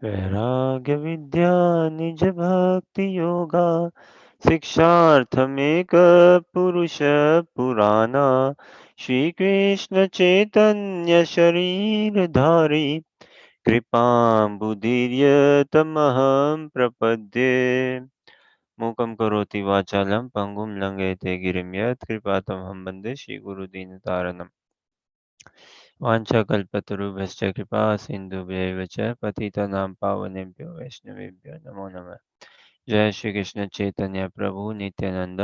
वैराग्य विद्या निज भक्ति योगा शिक्षार्थमेक पुरुष पुराना श्री कृष्ण चैतन्य शरीर धारी कृपाम्बुदीर्यतमहं प्रपद्ये मूकं करोति वाचालं पङ्गुं लङ्घयते गिरिं यत्कृपातमहं वन्दे श्रीगुरुदीनतारणम् वाञ्छाकल्पतरुभ्यश्च कृपा सिन्धुभ्यैव च पतितानां पावनेभ्यो वैष्णवेभ्यो नमो नमः जय श्री कृष्ण चैतन्य प्रभु नित्यानंद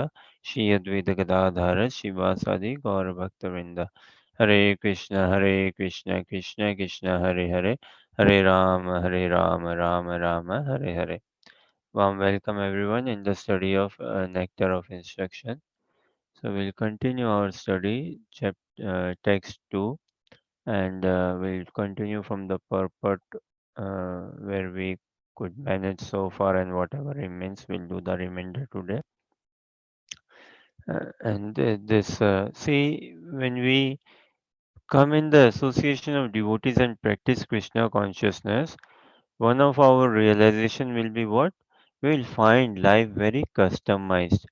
श्री अद्वैत गदाधर शिवासादि गौर भक्तवृंद हरे Krishna Krishna Krishna Hare Hare Hare Ram Ram Ram Hare Hare Warm welcome everyone in the study of Nectar of Instruction. So we'll continue our study, text 2, and we'll continue from the purport where we could manage so far, and whatever remains, we'll do the remainder today. See, when we come in the association of devotees and practice Krishna consciousness, one of our realization will be what? We'll find life very customized,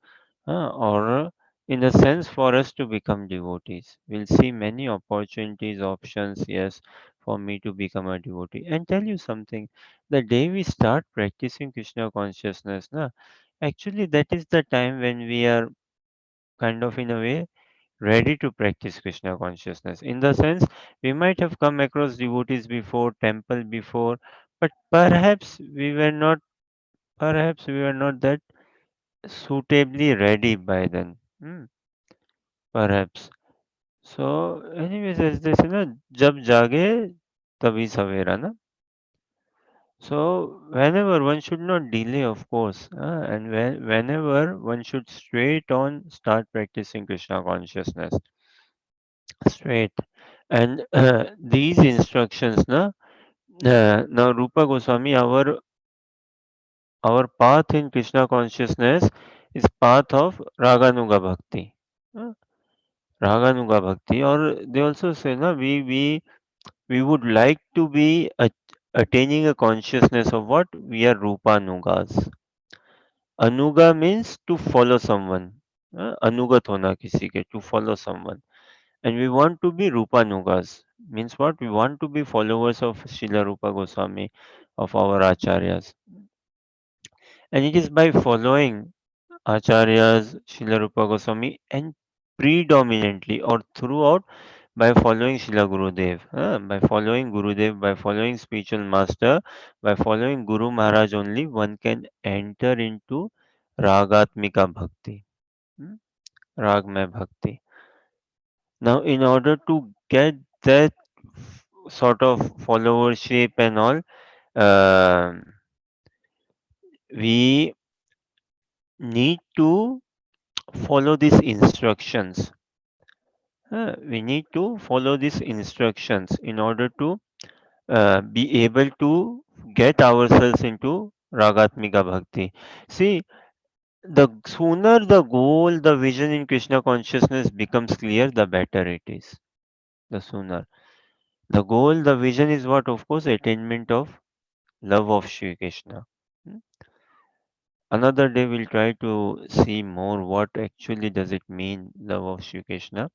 or in a sense for us to become devotees. We'll see many opportunities, options, yes, for me to become a devotee. And tell you something, the day we start practicing Krishna consciousness, actually that is the time when we are kind of in a way ready to practice Krishna consciousness. In the sense, we might have come across devotees before, temple before, but perhaps we were not that suitably ready by then. Perhaps. So, anyways, as they say, na, jab jage, tabhi savera, na. So, whenever one should not delay, of course, and whenever one should straight on start practicing Krishna consciousness, straight. And these instructions, now Rupa Goswami, our path in Krishna consciousness is path of Raganuga Bhakti. Uh, Raganuga Bhakti, or they also say, na, we would like to be attaining a consciousness of what? We are Rupa Nugas. Anuga means to follow someone. Anugat hona kisi ke, to follow someone. And we want to be Rupa Nugas. Means what? We want to be followers of Srila Rupa Goswami, of our Acharyas. And it is by following Acharyas, Srila Rupa Goswami, and predominantly or throughout by following Srila Gurudev, by following Gurudev, by following spiritual master, by following Guru Maharaj only, one can enter into Ragatmika Bhakti, hmm, Ragmay Bhakti. Now, in order to get that sort of followership and all, we need to follow these instructions. We need to follow these instructions in order to be able to get ourselves into Ragatmika Bhakti. See, the sooner the goal, the vision in Krishna consciousness becomes clear, the better it is. The sooner. The goal, the vision is what? Of course, attainment of love of Shri Krishna. Hmm? Another day we'll try to see more what actually does it mean, love of Shri Krishna.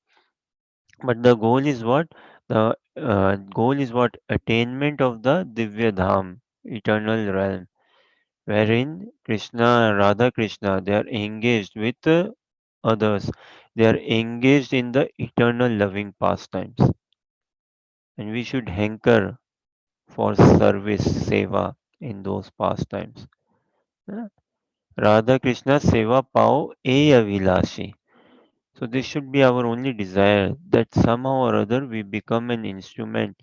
But the goal is what? The goal is what? Attainment of the Divya Dham, eternal realm, wherein Krishna, Radha Krishna, they are engaged with others. They are engaged in the eternal loving pastimes. And we should hanker for service, seva in those pastimes. Uh, Radha Krishna Seva Pao E Avilashi. So this should be our only desire that somehow or other we become an instrument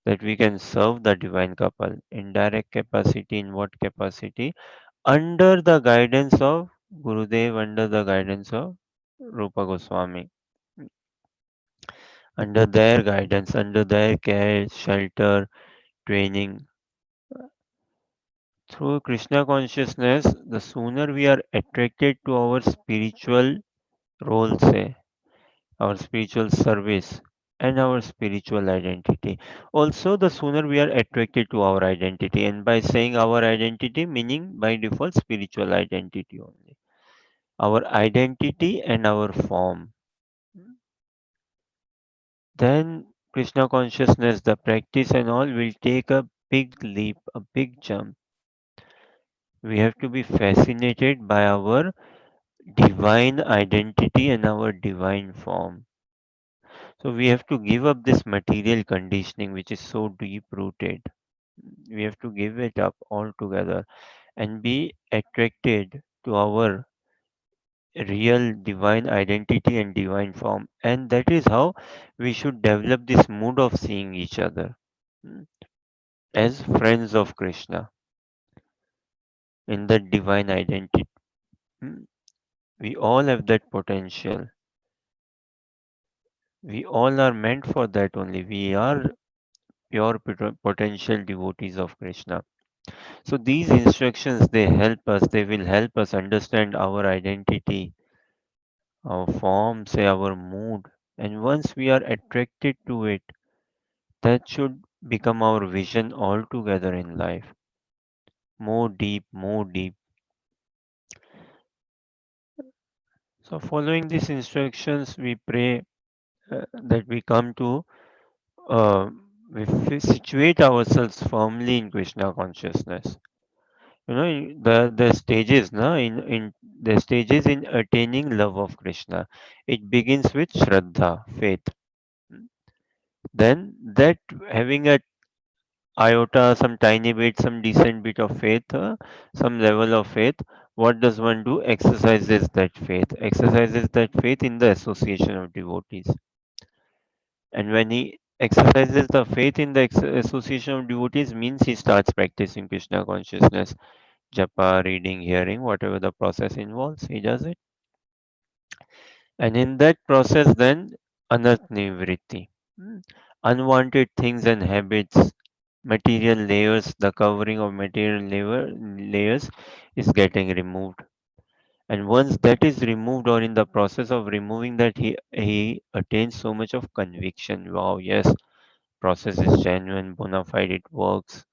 that we can serve the divine couple in direct capacity, in what capacity? Under the guidance of Gurudev, under the guidance of Rupa Goswami, under their guidance, under their care, shelter, training. Through Krishna consciousness, the sooner we are attracted to our spiritual role, say, our spiritual service. and our spiritual identity. Also, the sooner we are attracted to our identity, and by saying our identity, meaning by default spiritual identity only. Our identity and our form. Then Krishna consciousness, the practice and all will take a big leap, a big jump. We have to be fascinated by our divine identity and our divine form. So we have to give up this material conditioning which is so deep rooted. We have to give it up altogether and be attracted to our real divine identity and divine form. And that is how we should develop this mood of seeing each other, mm, as friends of Krishna in that divine identity. Mm. We all have that potential. We all are meant for that only. We are pure potential devotees of Krishna. So these instructions they help us, they will help us understand our identity, our form, say our mood. And once we are attracted to it, that should become our vision altogether in life. More deep, more deep. So following these instructions, we pray that we come to uh, situate ourselves firmly in Krishna consciousness. You know, the stages, na, in the stages in attaining love of Krishna. It begins with Shraddha, faith. Then that having a iota, some tiny bit, some decent bit of faith, some level of faith. What does one do? Exercises that faith. Exercises that faith in the association of devotees. And when he exercises the faith in the association of devotees, means he starts practicing Krishna consciousness, japa, reading, hearing, whatever the process involves, he does it. And in that process, then anarth nivritti, mm, unwanted things and habits, material layers, the covering of material layers is getting removed. And once that is removed, or in the process of removing that, he attains so much of conviction. Wow, yes, process is genuine, bona fide, it works.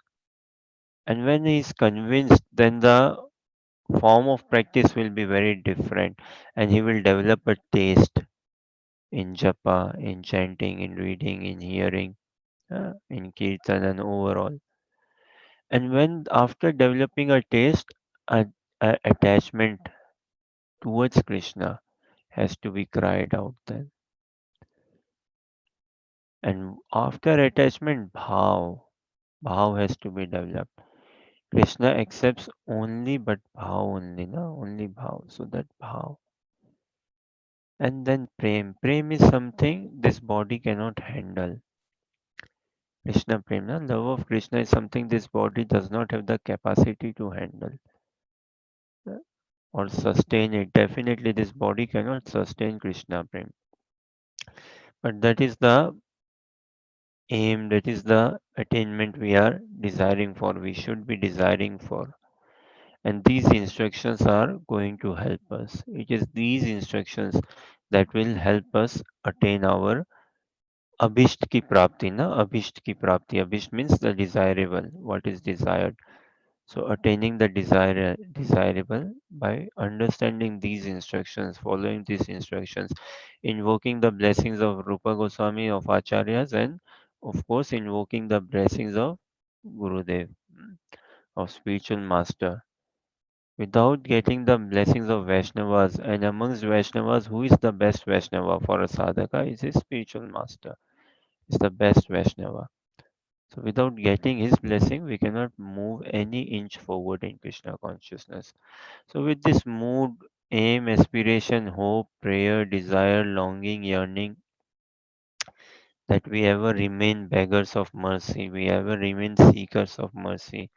And when he is convinced, then the form of practice will be very different, and he will develop a taste in japa, in chanting, in reading, in hearing, in kirtan, and overall. And when after developing a taste, a attachment towards Krishna has to be cried out then. And after attachment, bhav has to be developed. Krishna accepts only but bhav only, no? Only bhav. So that bhav. And then prem. Prem is something this body cannot handle. Krishna prem, no? Love of Krishna is something this body does not have the capacity to handle, uh, or sustain it. Definitely, this body cannot sustain Krishna prem. But that is the aim, that is the attainment we are desiring for, we should be desiring for. And these instructions are going to help us. It is these instructions that will help us attain our abhisht ki prapti, na? Abhisht ki prapti. Abhisht means the desirable, what is desired. So attaining the desirable by understanding these instructions, following these instructions, invoking the blessings of Rupa Goswami, of Acharyas, and of course invoking the blessings of Gurudev, of spiritual master. Without getting the blessings of Vaishnavas, and amongst Vaishnavas, who is the best Vaishnava for a sadhaka? Is his spiritual master. Is the best Vaishnava. So without getting his blessing, we cannot move any inch forward in Krishna consciousness. So with this mood, aim, aspiration, hope, prayer, desire, longing, yearning, that we ever remain beggars of mercy, we ever remain seekers of mercy,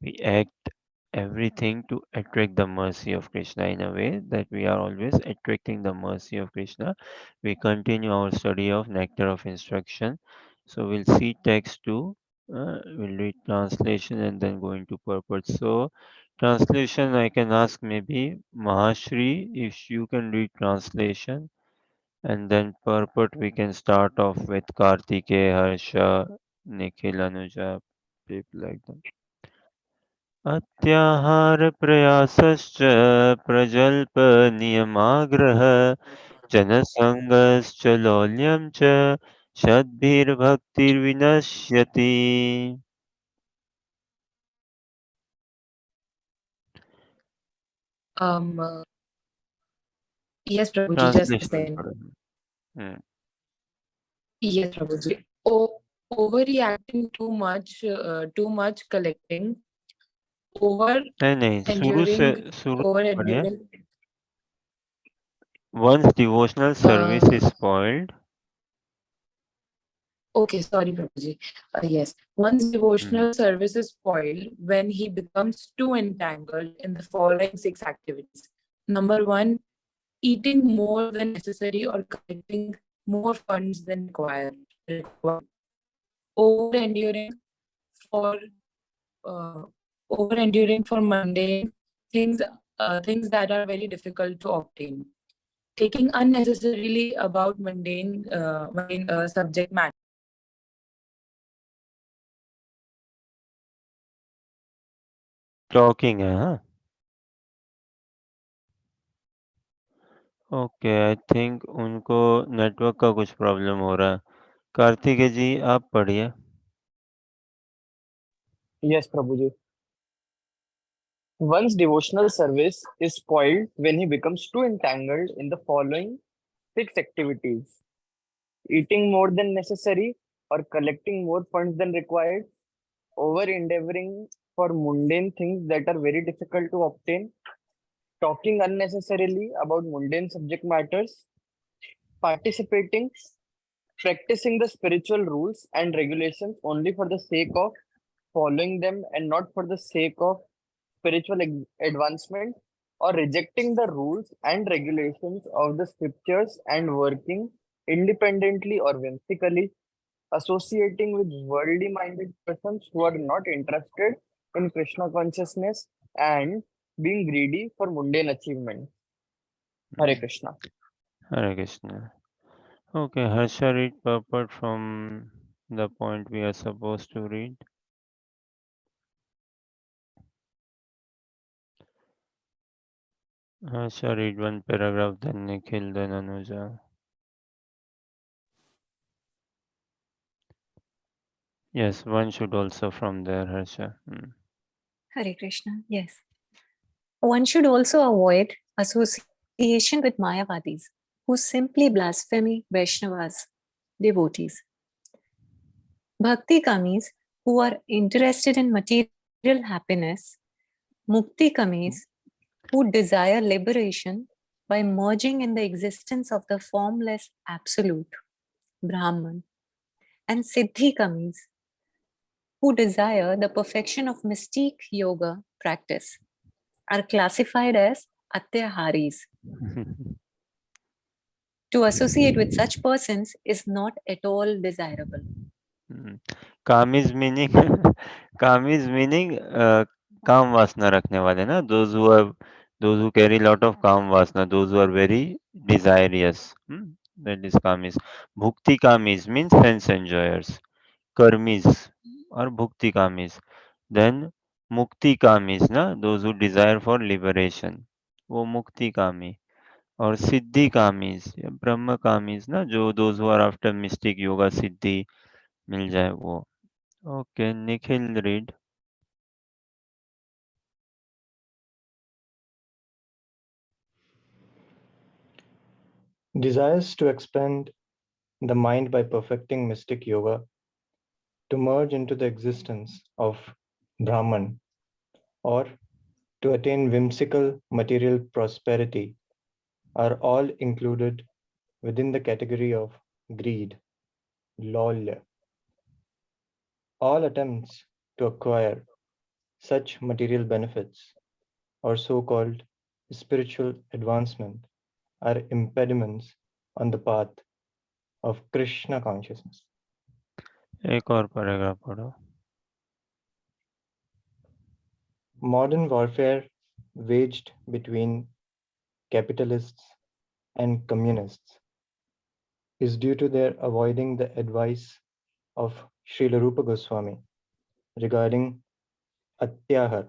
we act everything to attract the mercy of Krishna in a way that we are always attracting the mercy of Krishna. We continue our study of Nectar of Instruction. So we'll see text 2, we'll read translation and then go into purport. So translation, I can ask maybe Mahashri if you can read translation, And then purport we can start off with Kartike, Harsha, Nikhil, Anuja, people like that. अत्याहारप्रयासश्च प्रजल्पनियमाग्रह जनसङ्गश्च लौल्यं च सद्भिर्भक्तिर्विनश्यति. Um, uh, yes, Prabhuji, just a Translation second. थोड़ा. हम्म. Yes, Prabhuji. Overreacting too much collecting, over नहीं नहीं enduring, शुरू over से पढ़िए. enduring. Once devotional service Uh, is spoiled. okay, sorry, Prabhuji. Yes, one's Hmm. devotional service is spoiled when he becomes too entangled in the following six activities. Number one, eating more than necessary or collecting more funds than required. Over enduring for uh, over enduring for mundane things, things that are very difficult to obtain. Taking unnecessarily about mundane subject matter. Talking है हाँ. Okay I think उनको network का कुछ problem हो रहा है. कार्तिकेय जी आप पढ़िए. Yes, Prabhuji. One's devotional service is spoiled when he becomes too entangled in the following six activities: eating more than necessary or collecting more funds than required, over endeavoring for mundane things that are very difficult to obtain, talking unnecessarily about mundane subject matters, participating, practicing the spiritual rules and regulations only for the sake of following them and not for the sake of spiritual advancement, or rejecting the rules and regulations of the scriptures and working independently or whimsically, associating with worldly minded persons who are not interested in Krishna consciousness, and being greedy for mundane achievement. Hare Krishna. Hare Krishna. Okay, Harsha read purport from the point we are supposed to read. Harsha read one paragraph, then Nikhil, then Anuja. Yes, one should also from there, Harsha. Hare Krishna. Yes. One should also avoid association with Mayavadis, who simply blaspheme Vaishnavas, devotees. Bhakti kamis, who are interested in material happiness. Mukti kamis, who desire liberation by merging in the existence of the formless absolute, Brahman. And Siddhi kamis, who desire the perfection of mystique yoga practice, are classified as Atyaharis. To associate with such persons is not at all desirable. Kam is meaning Kam is meaning काम वासना रखने वाले ना. Those who carry lot of काम वासना, those who are very desirous. That is काम is. Bhukti काम is means sense enjoyers. Karmis or bhukti kamis. Then mukti kamis ना, those who desire for liberation, वो मुक्ति कामी. और सिद्धि कामीज या ब्रह्म कामीज ना, जो those who are after mystic yoga सिद्धि मिल जाए वो. Okay, Nikhil read. Desires to expand the mind by perfecting mystic yoga, to merge into the existence of Brahman, or to attain whimsical material prosperity are all included within the category of greed, lolya. All attempts to acquire such material benefits or so called spiritual advancement are impediments on the path of Krishna consciousness. एक और paragraph पढ़ो. Modern warfare waged between capitalists and communists is due to their avoiding the advice of Srila Rupa Goswami regarding Atyahar.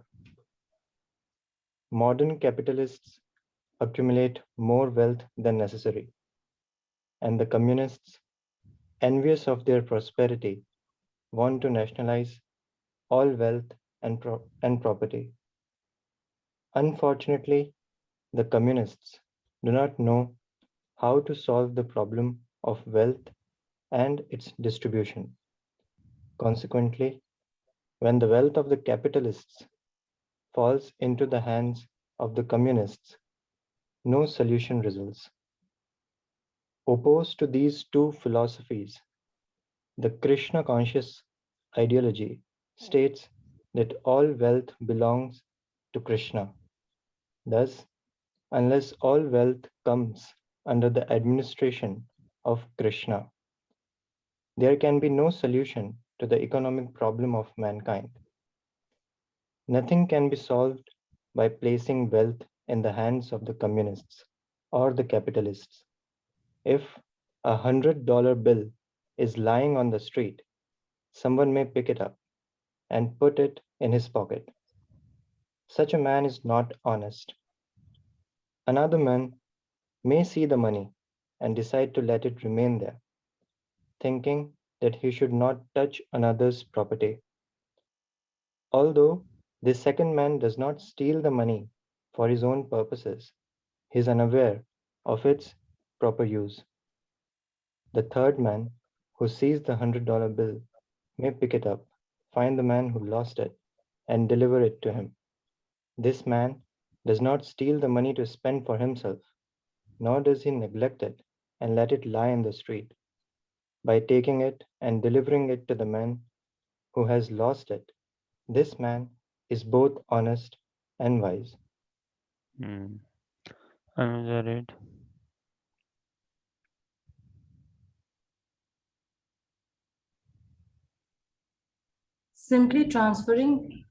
Modern capitalists accumulate more wealth than necessary, and the communists, envious of their prosperity, want to nationalize all wealth and property. Unfortunately, the communists do not know how to solve the problem of wealth and its distribution. Consequently, when the wealth of the capitalists falls into the hands of the communists, no solution results. Opposed to these two philosophies, the Krishna conscious ideology states that all wealth belongs to Krishna. Thus, unless all wealth comes under the administration of Krishna, there can be no solution to the economic problem of mankind. Nothing can be solved by placing wealth in the hands of the communists or the capitalists. If $100 bill is lying on the street, someone may pick it up and put it in his pocket. Such a man is not honest. Another man may see the money and decide to let it remain there, thinking that he should not touch another's property. Although this second man does not steal the money for his own purposes, he is unaware of its proper use. The third man, who sees the $100 bill, may pick it up, find the man who lost it, and deliver it to him. This man does not steal the money to spend for himself, nor does he neglect it and let it lie in the street. By taking it and delivering it to the man who has lost it, this man is both honest and wise. Hmm. Another read. Simply transferring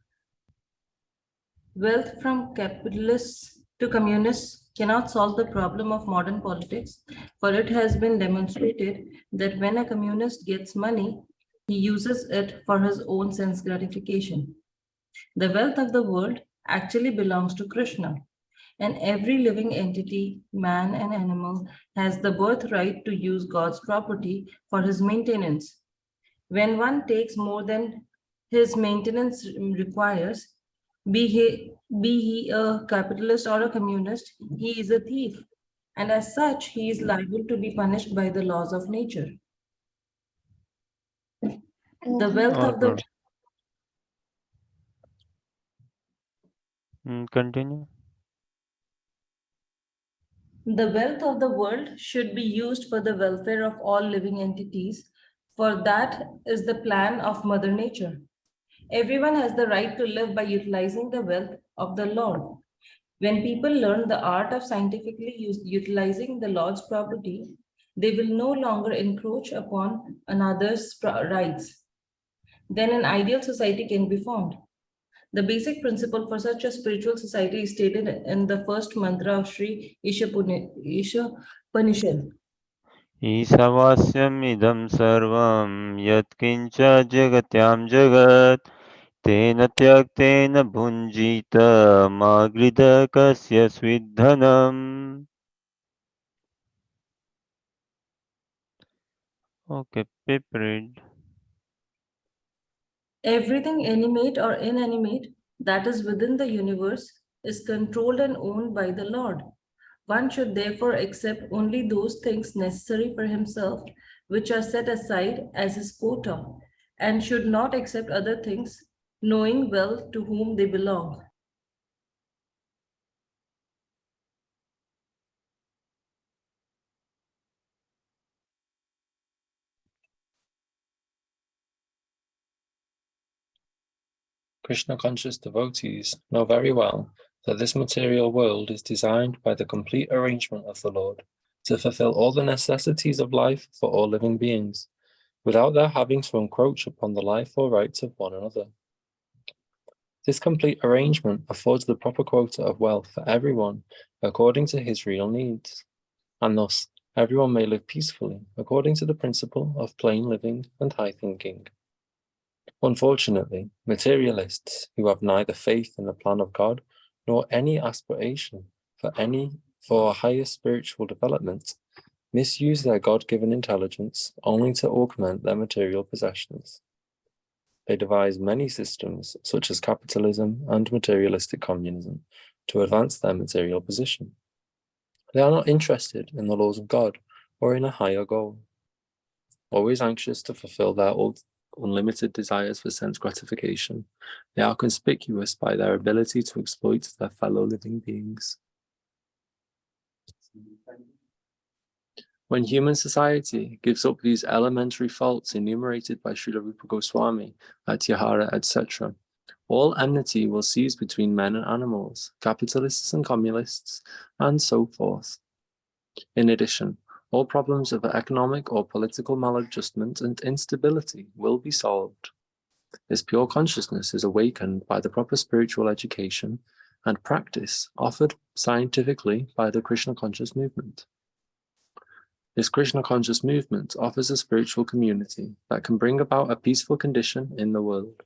wealth from capitalists to communists cannot solve the problem of modern politics, for it has been demonstrated that when a communist gets money, he uses it for his own sense gratification. The wealth of the world actually belongs to Krishna, and every living entity, man and animal, has the birthright to use God's property for his maintenance. When one takes more than his maintenance requires, be he a capitalist or a communist, he is a thief, and as such, he is liable to be punished by the laws of nature. The wealth of the Okay. Continue. The wealth of the world should be used for the welfare of all living entities, for that is the plan of Mother Nature. Everyone has the right to live by utilizing the wealth of the Lord. When people learn the art of scientifically utilizing the Lord's property, they will no longer encroach upon another's rights. Then an ideal society can be formed. The basic principle for such a spiritual society is stated in the first mantra of Sri Isha Panishad. ईशवास्यम् इदं सर्वं यत्किञ्च जगत्यां जगत् तेन त्यक्तेन भुञ्जीत मा गृधकस्य स्विद्धनम्. Okay, Pip read. Everything animate or inanimate that is within the universe is controlled and owned by the Lord. One should therefore accept only those things necessary for himself which are set aside as his quota, and should not accept other things, knowing well to whom they belong. Krishna conscious devotees know very well that this material world is designed by the complete arrangement of the Lord to fulfill all the necessities of life for all living beings, without their having to encroach upon the life or rights of one another. This complete arrangement affords the proper quota of wealth for everyone according to his real needs, and thus Everyone may live peacefully according to the principle of plain living and high thinking. Unfortunately, materialists who have neither faith in the plan of God nor any aspiration for higher spiritual development misuse their God-given intelligence only to augment their material possessions. They devise many systems, such as capitalism and materialistic communism, to advance their material position. They are not interested in the laws of God or in a higher goal. Always anxious to fulfill their unlimited desires for sense gratification, they are conspicuous by their ability to exploit their fellow living beings. When human society gives up these elementary faults enumerated by Srila Rupa Goswami, Atyahara, etc., all enmity will cease between men and animals, capitalists and communists, and so forth. In addition, all problems of economic or political maladjustment and instability will be solved. This pure consciousness is awakened by the proper spiritual education and practice offered scientifically by the Krishna conscious movement. This Krishna conscious movement offers a spiritual community that can bring about a peaceful condition in the world.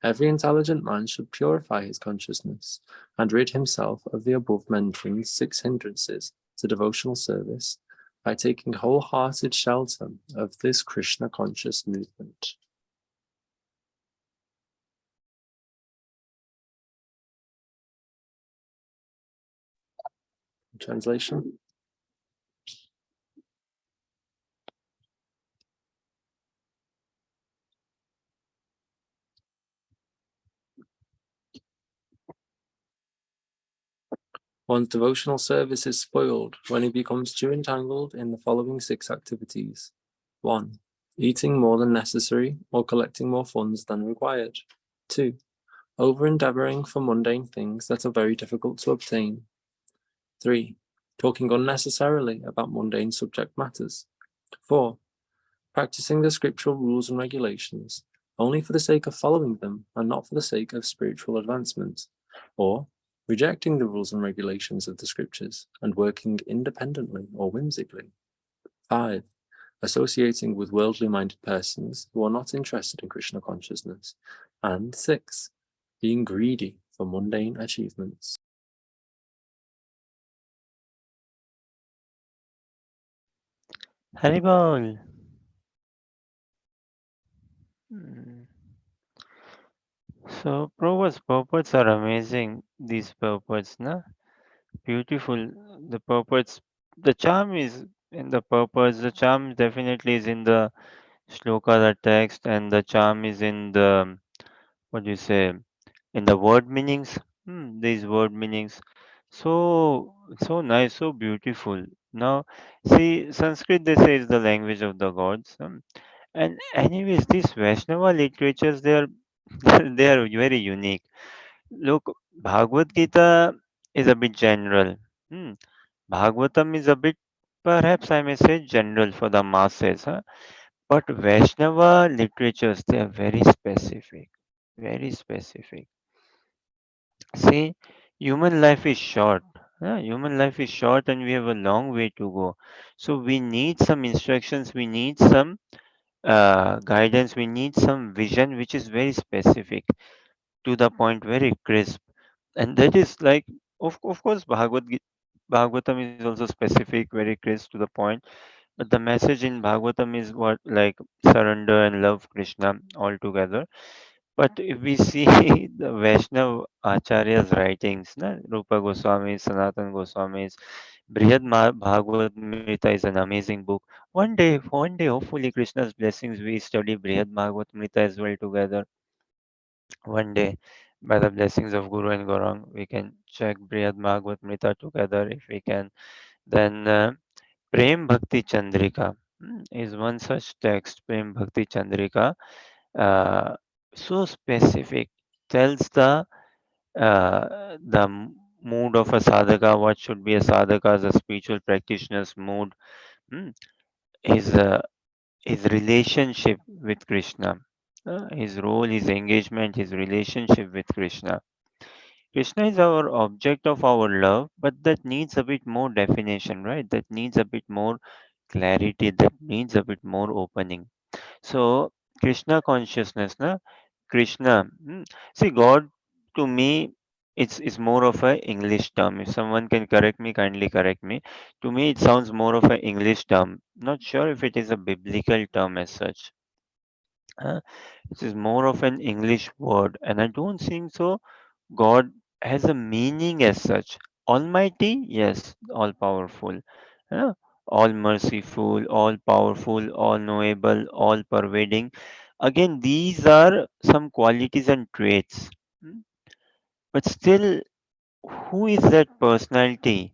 Every intelligent man should purify his consciousness and rid himself of the above mentioned 6 hindrances to devotional service by taking wholehearted shelter of this Krishna conscious movement. Translation. One's devotional service is spoiled when he becomes too entangled in the following 6 activities. 1. Eating more than necessary or collecting more funds than required. 2. Over-endeavoring for mundane things that are very difficult to obtain. 3. Talking unnecessarily about mundane subject matters. 4. Practicing the scriptural rules and regulations only for the sake of following them and not for the sake of spiritual advancement. Or rejecting the rules and regulations of the scriptures and working independently or whimsically. 5. Associating with worldly minded persons who are not interested in Krishna consciousness. And 6. Being greedy for mundane achievements. Haribol. Hmm. So purports are amazing. These purports, na? Beautiful. The purports, the charm is in the purports. The charm definitely is in the shloka, the text, and the charm is in the, what do you say, in the word meanings. These word meanings. So nice, so beautiful. Now, see, Sanskrit they say is the language of the gods. And anyways, these Vaishnava literatures they are they are very unique. Look, Bhagavad Gita is a bit general. Hmm. Bhagavatam is a bit, perhaps I may say, general for the masses. Huh? But Vaishnava literatures, they are very specific. Very specific. See, human life is short. Huh? Human life is short and we have a long way to go. So we need some instructions, we need some guidance, we need some vision which is very specific, to the point, very crisp. And that is like, of course, Bhagavatam is also specific, very crisp to the point. But the message in Bhagavatam is what, like surrender and love Krishna altogether. But if we see the Vaishnav Acharya's writings, na, Rupa Goswami, Sanatan Goswami's Bhagavad Mrita is an amazing book. One day, hopefully, Krishna's blessings, we study Brihad Bhagavad Mrita as well together. One day, by the blessings of Guru and Gaurang, we can check Brihad Bhagavad Mrita together if we can. Then Prem Bhakti Chandrika is one such text. Prem Bhakti Chandrika, uh, so specific, tells mood of a sadhaka, what should be a sadhaka as a spiritual practitioner's mood, mm, his his relationship with Krishna, his role, his engagement, his relationship with Krishna. Krishna is our object of our love, but that needs a bit more definition, right? That needs a bit more clarity, that needs a bit more opening. So, Krishna consciousness, na? Krishna. See, God to me, it's more of a English term. If someone can correct me, kindly correct me. To me, it sounds more of an English term. Not sure if it is a biblical term as such. Uh, it is more of an English word, and I don't think so. God has a meaning as such. Almighty, yes, all powerful, uh, all merciful, all powerful, all knowable, all pervading. Again, these are some qualities and traits. Hmm. But still, who is that personality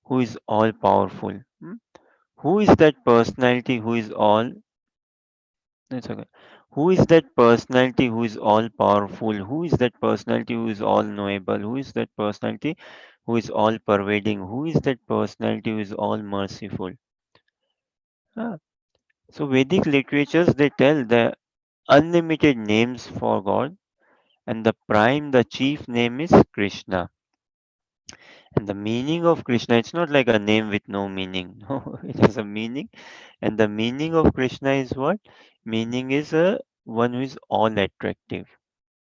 who is all powerful? Who is that personality who is all It's okay. Who is that personality who is all powerful? Who is that personality who is all knowable? Who is that personality who is all pervading? Who is that personality who is all merciful? Ah, so Vedic literatures they tell the unlimited names for God, and the chief name is Krishna. And the meaning of Krishna, it's not like a name with no meaning. No, it has a meaning. And the meaning of Krishna is what? Meaning is a one who is all attractive.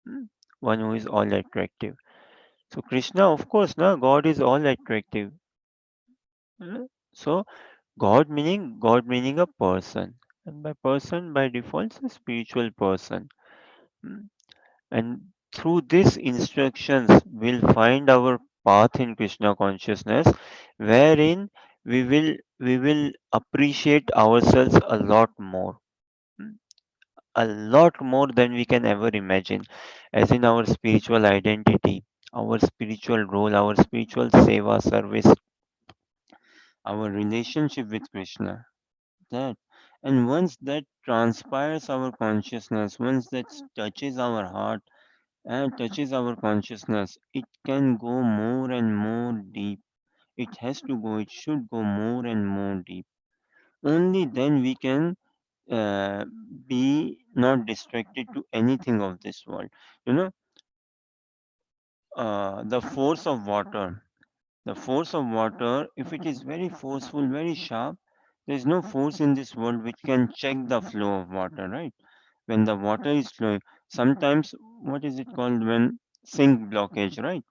Hmm, one who is all attractive. So Krishna, of course, na God is all attractive. So God meaning a person, and by person by default is a spiritual person. Hmm. And through these instructions, we'll find our path in Krishna consciousness, wherein we will appreciate ourselves a lot more. Hmm, a lot more than we can ever imagine, as in our spiritual identity, our spiritual role, our spiritual seva service, our relationship with Krishna. That and once that transpires our consciousness, once that touches our heart and touches our consciousness, it can go more and more deep. It has to go, it should go more and more deep. Only then we can uh, be not distracted to anything of this world. You know, the force of water. The force of water, if it is very forceful, very sharp, there is no force in this world which can check the flow of water, right? When the water is flowing, sometimes what is it called when sink blockage, right?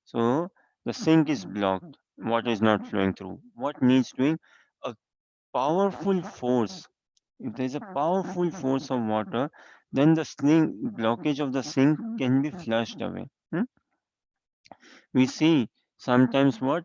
So the sink is blocked, water is not flowing through. What needs doing? A powerful force. If there is a powerful force of water, then the blockage of the sink can be flushed away. We see sometimes what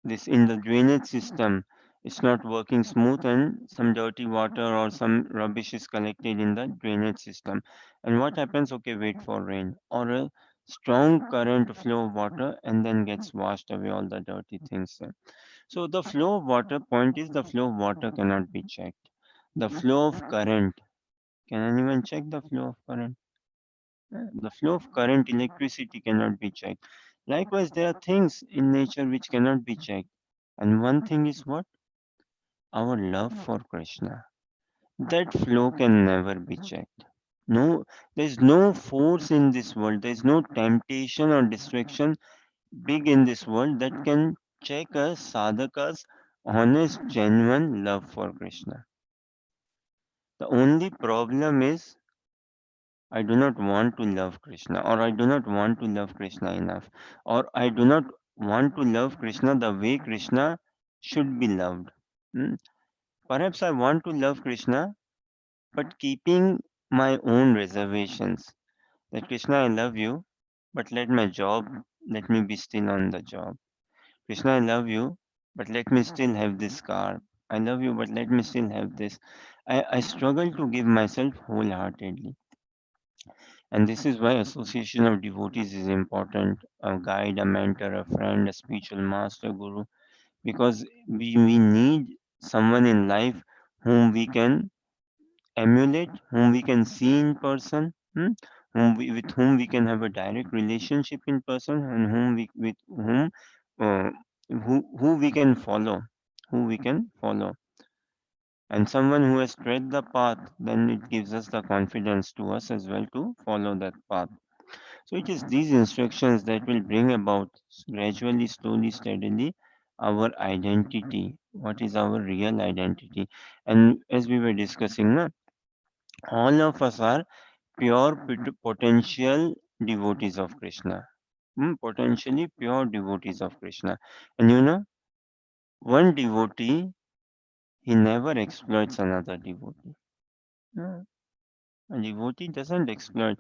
this in the drainage system it's not working smooth and some dirty water or some rubbish is collected in the drainage system, and what happens, okay, wait for rain or a strong current flow of water and then gets washed away all the dirty things there. So the flow of water, point is the flow of water cannot be checked. The flow of current, can anyone check the flow of current? The flow of current, electricity cannot be checked. Likewise, there are things in nature which cannot be checked. And one thing is what? Our love for Krishna. That flow can never be checked. No, there is no force in this world, there is no temptation or distraction big in this world that can check a sadhaka's honest, genuine love for Krishna. The only problem is I do not want to love Krishna, or I do not want to love Krishna enough, or I do not want to love Krishna the way Krishna should be loved. Hmm. Perhaps I want to love Krishna, but keeping my own reservations. That Krishna, I love you, but let me be still on the job. Krishna, I love you, but let me still have this car. I love you, but let me still have this. I struggle to give myself wholeheartedly. And this is why association of devotees is important. A guide, a mentor, a friend, a spiritual master, guru. Because we need someone in life whom we can emulate, whom we can see in person, with whom we can have a direct relationship in person, and with whom uh, who we can follow, who we can follow, and someone who has tread the path, then it gives us the confidence to us as well to follow that path. So it is these instructions that will bring about gradually, slowly, steadily our identity. What is our real identity? And as we were discussing, na, all of us are pure potential devotees of Krishna. Potentially pure devotees of Krishna. And one devotee, he never exploits another devotee. No, a devotee doesn't exploit,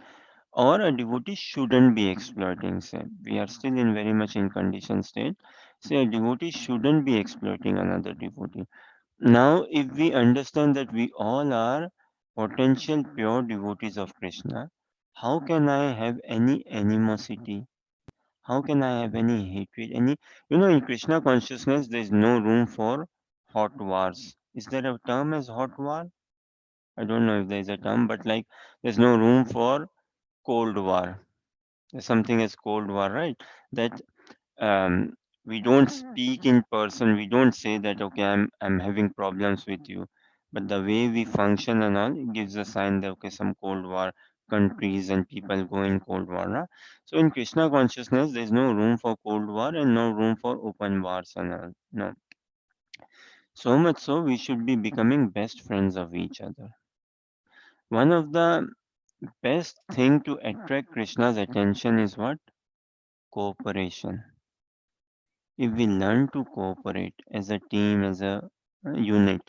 or a devotee shouldn't be exploiting. Say, we are still in very much in condition state. Say, a devotee shouldn't be exploiting another devotee. Now, if we understand that we all are potential pure devotees of Krishna, how can I have any animosity? How can I have any hatred? In Krishna consciousness, there is no room for hot wars. Is there a term as hot war? I don't know if there is a term, but like there's no room for cold war. There's something as cold war, right? That um, we don't speak in person. We don't say that okay, I'm having problems with you, but the way we function and all it gives a sign that okay, some cold war countries and people go in cold war. Huh? So in Krishna consciousness, there's no room for cold war and no room for open wars and all. No, so much so we should be becoming best friends of each other. One of the best thing to attract Krishna's attention is what? Cooperation. If we learn to cooperate as a team, as a unit,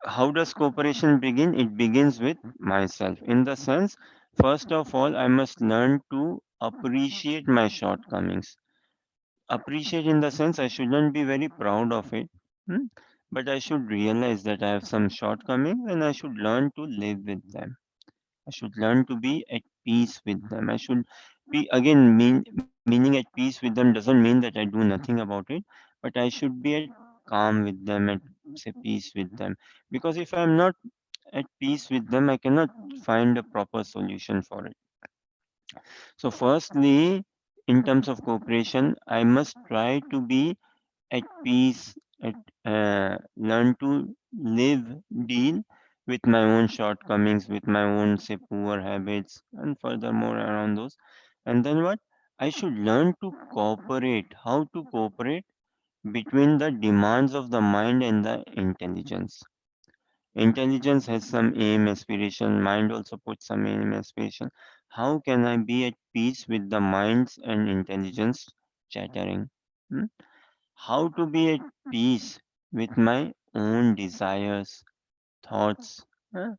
how does cooperation begin? It begins with myself. In the sense, first of all, I must learn to appreciate my shortcomings. Appreciate in the sense I shouldn't be very proud of it, hmm, but I should realize that I have some shortcomings and I should learn to live with them. I should learn to be at peace with them. I should be again meaning at peace with them doesn't mean that I do nothing about it, but I should be at calm with them, at say peace with them. Because if I'm not at peace with them, I cannot find a proper solution for it. So firstly, in terms of cooperation, I must try to be at peace, at learn to live, deal with my own shortcomings, with my own say poor habits, and furthermore around those. And then what? I should learn to cooperate. How to cooperate between the demands of the mind and the intelligence. Intelligence has some aim, aspiration. Mind also puts some aim, aspiration. How can I be at peace with the minds and intelligence chattering? Hmm? How to be at peace with my own desires, thoughts, huh?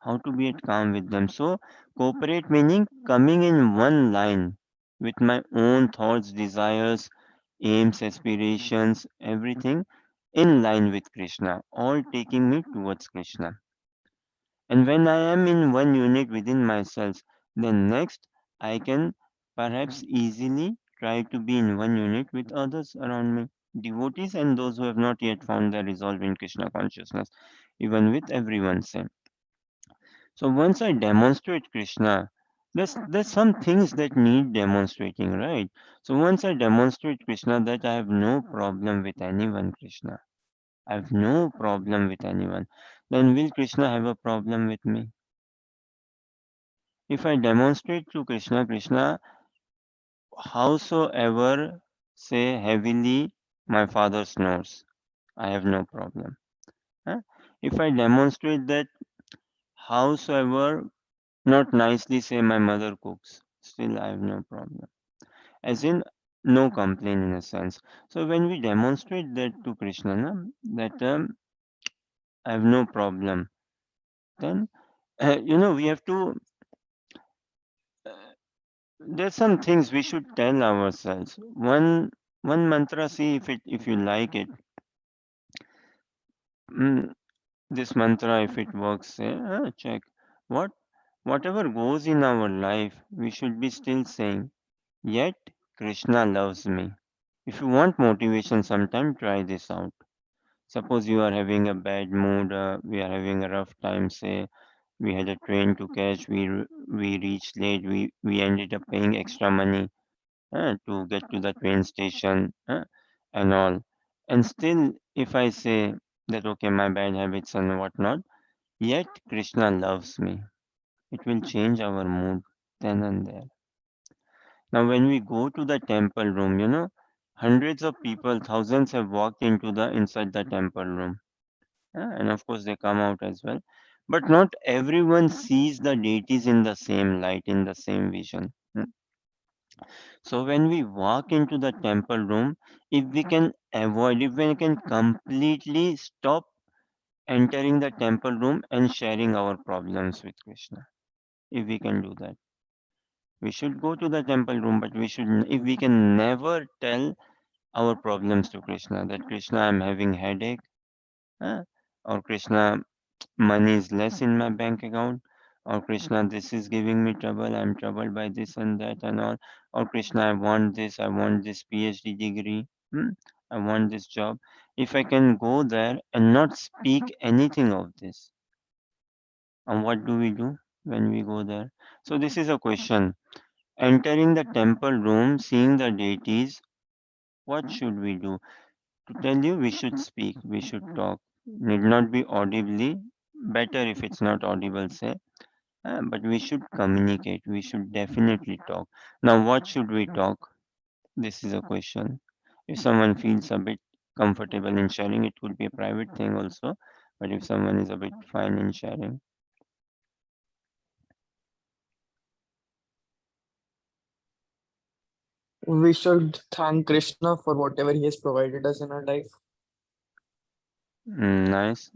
How to be at calm with them. So, cooperate meaning coming in one line with my own thoughts, desires, aims, aspirations, everything in line with Krishna, all taking me towards Krishna. And when I am in one unit within myself, then next I can perhaps easily try to be in one unit with others around me, devotees and those who have not yet found their resolve in Krishna consciousness, even with everyone same. So once I demonstrate Krishna, there's some things that need demonstrating, right? So once I demonstrate Krishna that I have no problem with anyone, Krishna. I have no problem with anyone. Then will Krishna have a problem with me? If I demonstrate to Krishna, Krishna, howsoever say heavily my father snores, I have no problem. Huh? If I demonstrate that howsoever not nicely say my mother cooks, still I have no problem. As in no complaint in a sense. So when we demonstrate that to Krishna, na, that I have no problem, then we have to. There's some things we should tell ourselves. One mantra, see if you like it. Mm, this mantra, if it works, say, check. What whatever goes in our life, we should be still saying. Yet Krishna loves me. If you want motivation, sometime try this out. Suppose you are having a bad mood, we are having a rough time. Say we had a train to catch, we reached late, we ended up paying extra money to get to the train station and all. And still, if I say that, okay, my bad habits and whatnot, yet Krishna loves me, it will change our mood then and there. Now, when we go to the temple room, hundreds of people, thousands have walked into the inside the temple room. And of course, they come out as well. But not everyone sees the deities in the same light, in the same vision. So when we walk into the temple room, if we can avoid, if we can completely stop entering the temple room and sharing our problems with Krishna, if we can do that, we should go to the temple room, but if we can never tell our problems to Krishna, that Krishna, I'm having headache, huh? Or Krishna, money is less in my bank account, or Krishna, this is giving me trouble, I'm troubled by this and that and all, or Krishna, I want this PhD degree, I want this job. If I can go there and not speak anything of this, and what do we do when we go there? So this is a question. Entering the temple room, seeing the deities, what should we do? To tell you, we should speak, we should talk. Need not be audibly. Better if it's not audible, say. But we should communicate. We should definitely talk. Now, what should we talk? This is a question. If someone feels a bit comfortable in sharing, it would be a private thing also. But if someone is a bit fine in sharing, We should thank Krishna for whatever he has provided us in our life. nice.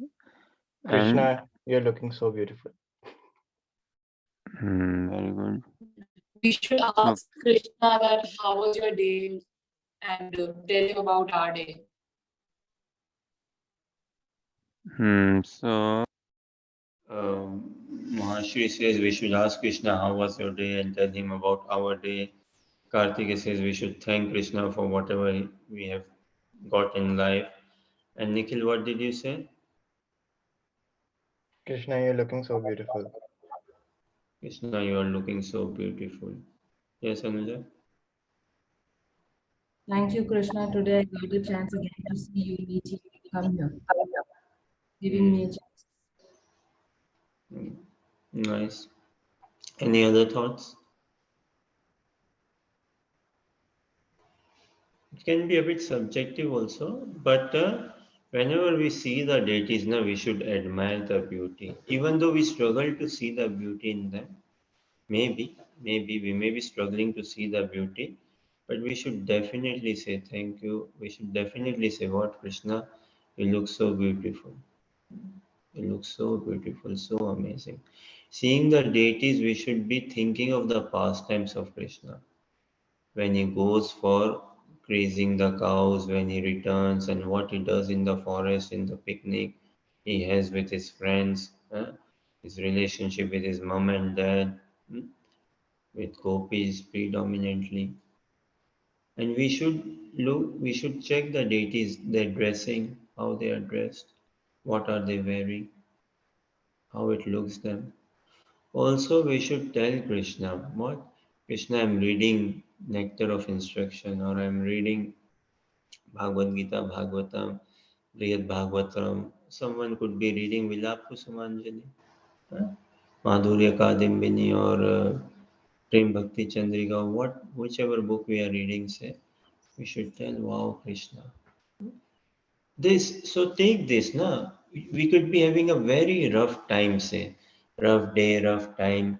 And Krishna, you're looking so beautiful. very good. We should So, ask Krishna that how was your day and tell him about our day. so Mahashri says we should ask Krishna how was your day and tell him about our day. Karthika says we should thank Krishna for whatever we have got in life. And Nikhil, what did you say? Krishna, you're looking so beautiful. Krishna, you are looking so beautiful. Yes, Anuja? Thank you, Krishna. Today I got a chance again to see you, meet you, come here, giving me a Hmm, chance. nice. Any other thoughts? It can be a bit subjective also, but whenever we see the deities, now we should admire the beauty. Even though we struggle to see the beauty in them, maybe we may be struggling to see the beauty, but we should definitely say thank you. We should definitely say, what Krishna, you look so beautiful. You look so beautiful, so amazing. Seeing the deities, we should be thinking of the pastimes of Krishna when he goes for grazing the cows, when he returns, and what he does in the forest, in the picnic he has with his friends, his relationship with his mom and dad, with gopis predominantly. And we should check the deities, their dressing, how they are dressed, what are they wearing, how it looks them. Also, we should tell Krishna, what? Krishna, I'm reading Nectar of Instruction, or I'm reading Bhagavad Gita, Bhagavatam, Brihad Bhagavatam. Someone could be reading Vilapu Samanjali, huh? Madhurya Kadimbini, or Prem Bhakti Chandrika, whichever book we are reading, say, we should tell, wow, Krishna. So take this, na. We could be having a very rough time, say, rough day, rough time,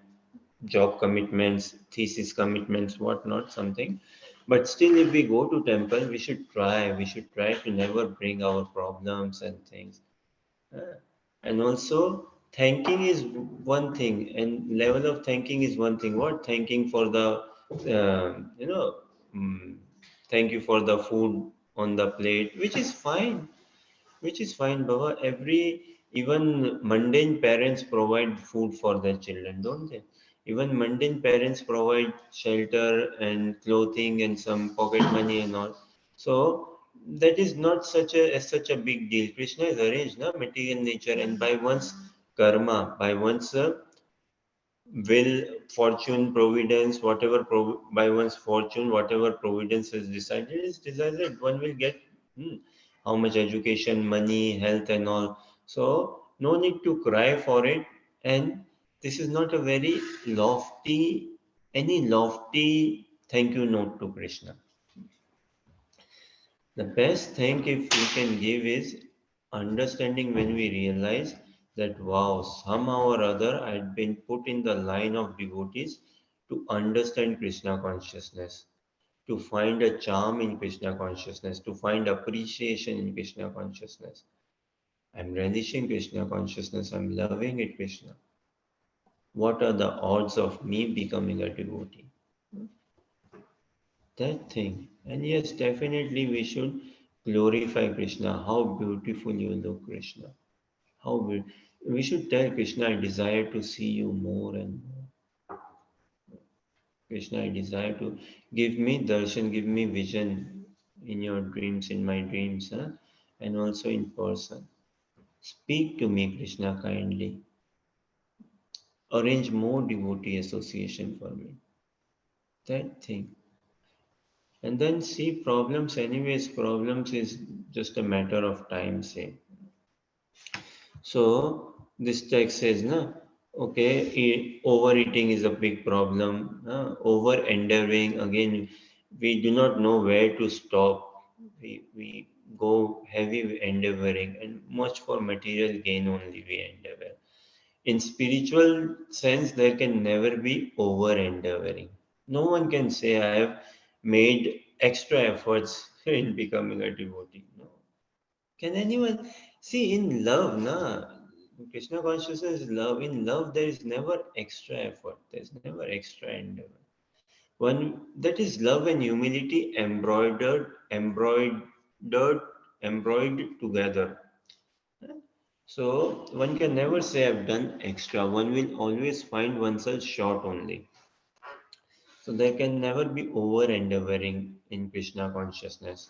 job commitments, thesis commitments, whatnot, something. But still, if we go to temple, we should try. We should try to never bring our problems and things. Uh, and also, thanking is one thing, and level of thanking is one thing. What thanking for the, mm, thank you for the food on the plate, which is fine, Baba. Even mundane parents provide food for their children, don't they? Even mundane parents provide shelter and clothing and some pocket money and all. So that is not such a big deal. Krishna is arranged, na, material nature, and by one's karma, by one's will, fortune, providence, by one's fortune, whatever providence is decided, one will get how much education, money, health, and all. So no need to cry for it. And this is not a very lofty, any lofty Thank you note to Krishna. The best thank if we can give is understanding when we realize that wow, somehow or other I'd been put in the line of devotees to understand Krishna consciousness, to find a charm in Krishna consciousness, to find appreciation in Krishna consciousness. I'm relishing Krishna consciousness, I'm loving it, Krishna. What are the odds of me becoming a devotee? That thing. And yes, definitely we should glorify Krishna. How beautiful you look, Krishna. We should tell Krishna, I desire to see you more and more. Krishna, I desire to give me darshan, give me vision in your dreams, in my dreams, huh? And also in person. Speak to me, Krishna, kindly. Arrange more devotee association for me. That thing. And then see problems, anyways, problems is just a matter of time, say. So this text says, na, okay, overeating is a big problem. Over endeavoring, again, we do not know where to stop. We go heavy endeavoring and much for material gain only we endeavor. In spiritual sense, there can never be over endeavoring. No one can say, I have made extra efforts in becoming a devotee. No. Can anyone see in love, na? Krishna consciousness is love. In love, there is never extra effort. There is never extra endeavor. One that is love and humility embroidered together. So one can never say I've done extra. One will always find oneself short only. So there can never be over endeavoring in Krishna consciousness.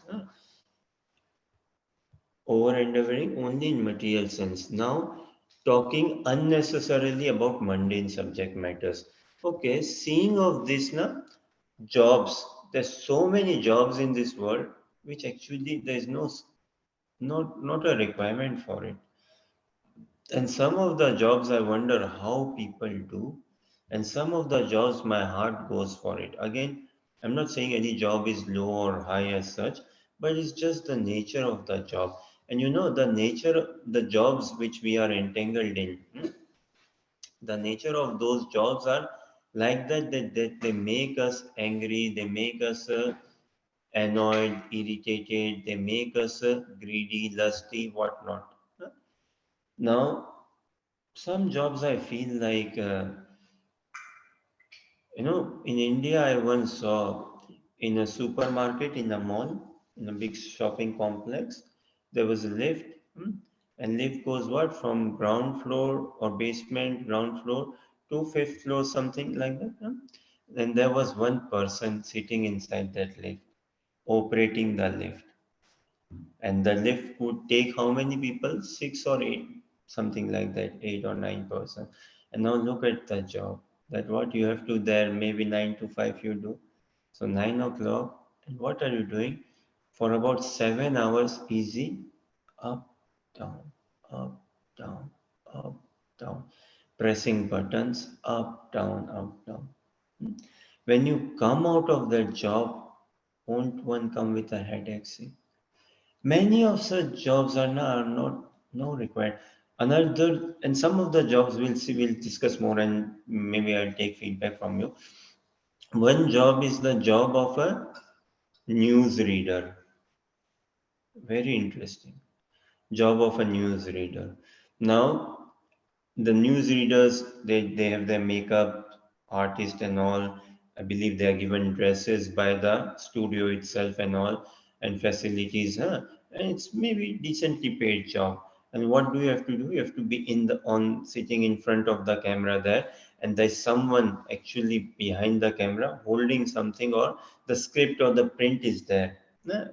Over endeavoring only in material sense. Now talking unnecessarily about mundane subject matters. Okay, seeing of this na jobs. There's so many jobs in this world which actually there is not a requirement for it. And some of the jobs I wonder how people do, and some of the jobs my heart goes for it. Again, I'm not saying any job is low or high as such, but it's just the nature of the job. And you know, the nature, the jobs which we are entangled in, the nature of those jobs are like that they make us angry, they make us annoyed, irritated, they make us greedy, lusty, whatnot. Now, some jobs I feel like, in India, I once saw in a supermarket, in a mall, in a big shopping complex, there was a lift, and lift goes what from ground floor or basement, ground floor to fifth floor, something like that. Then there was one person sitting inside that lift, operating the lift. And the lift would take how many people? Six or eight, something like that, 8 or 9 person. And now look at the job. That what you have to there, maybe 9 to 5 you do. So 9 o'clock, and what are you doing? For about 7 hours, easy, up, down, up, down, up, down, pressing buttons, up, down, up, down. When you come out of that job, won't one come with a headache? See? Many of such jobs are not no required. Another and some of the jobs we'll discuss more and maybe I'll take feedback from you. One job is the job of a news reader. Very interesting. Job of a news reader. Now the news readers they have their makeup artist and all. I believe they are given dresses by the studio itself and all and facilities, and it's maybe decently paid job. And what do you have to do? You have to be in the on sitting in front of the camera there, and there's someone actually behind the camera holding something, or the script or the print is there.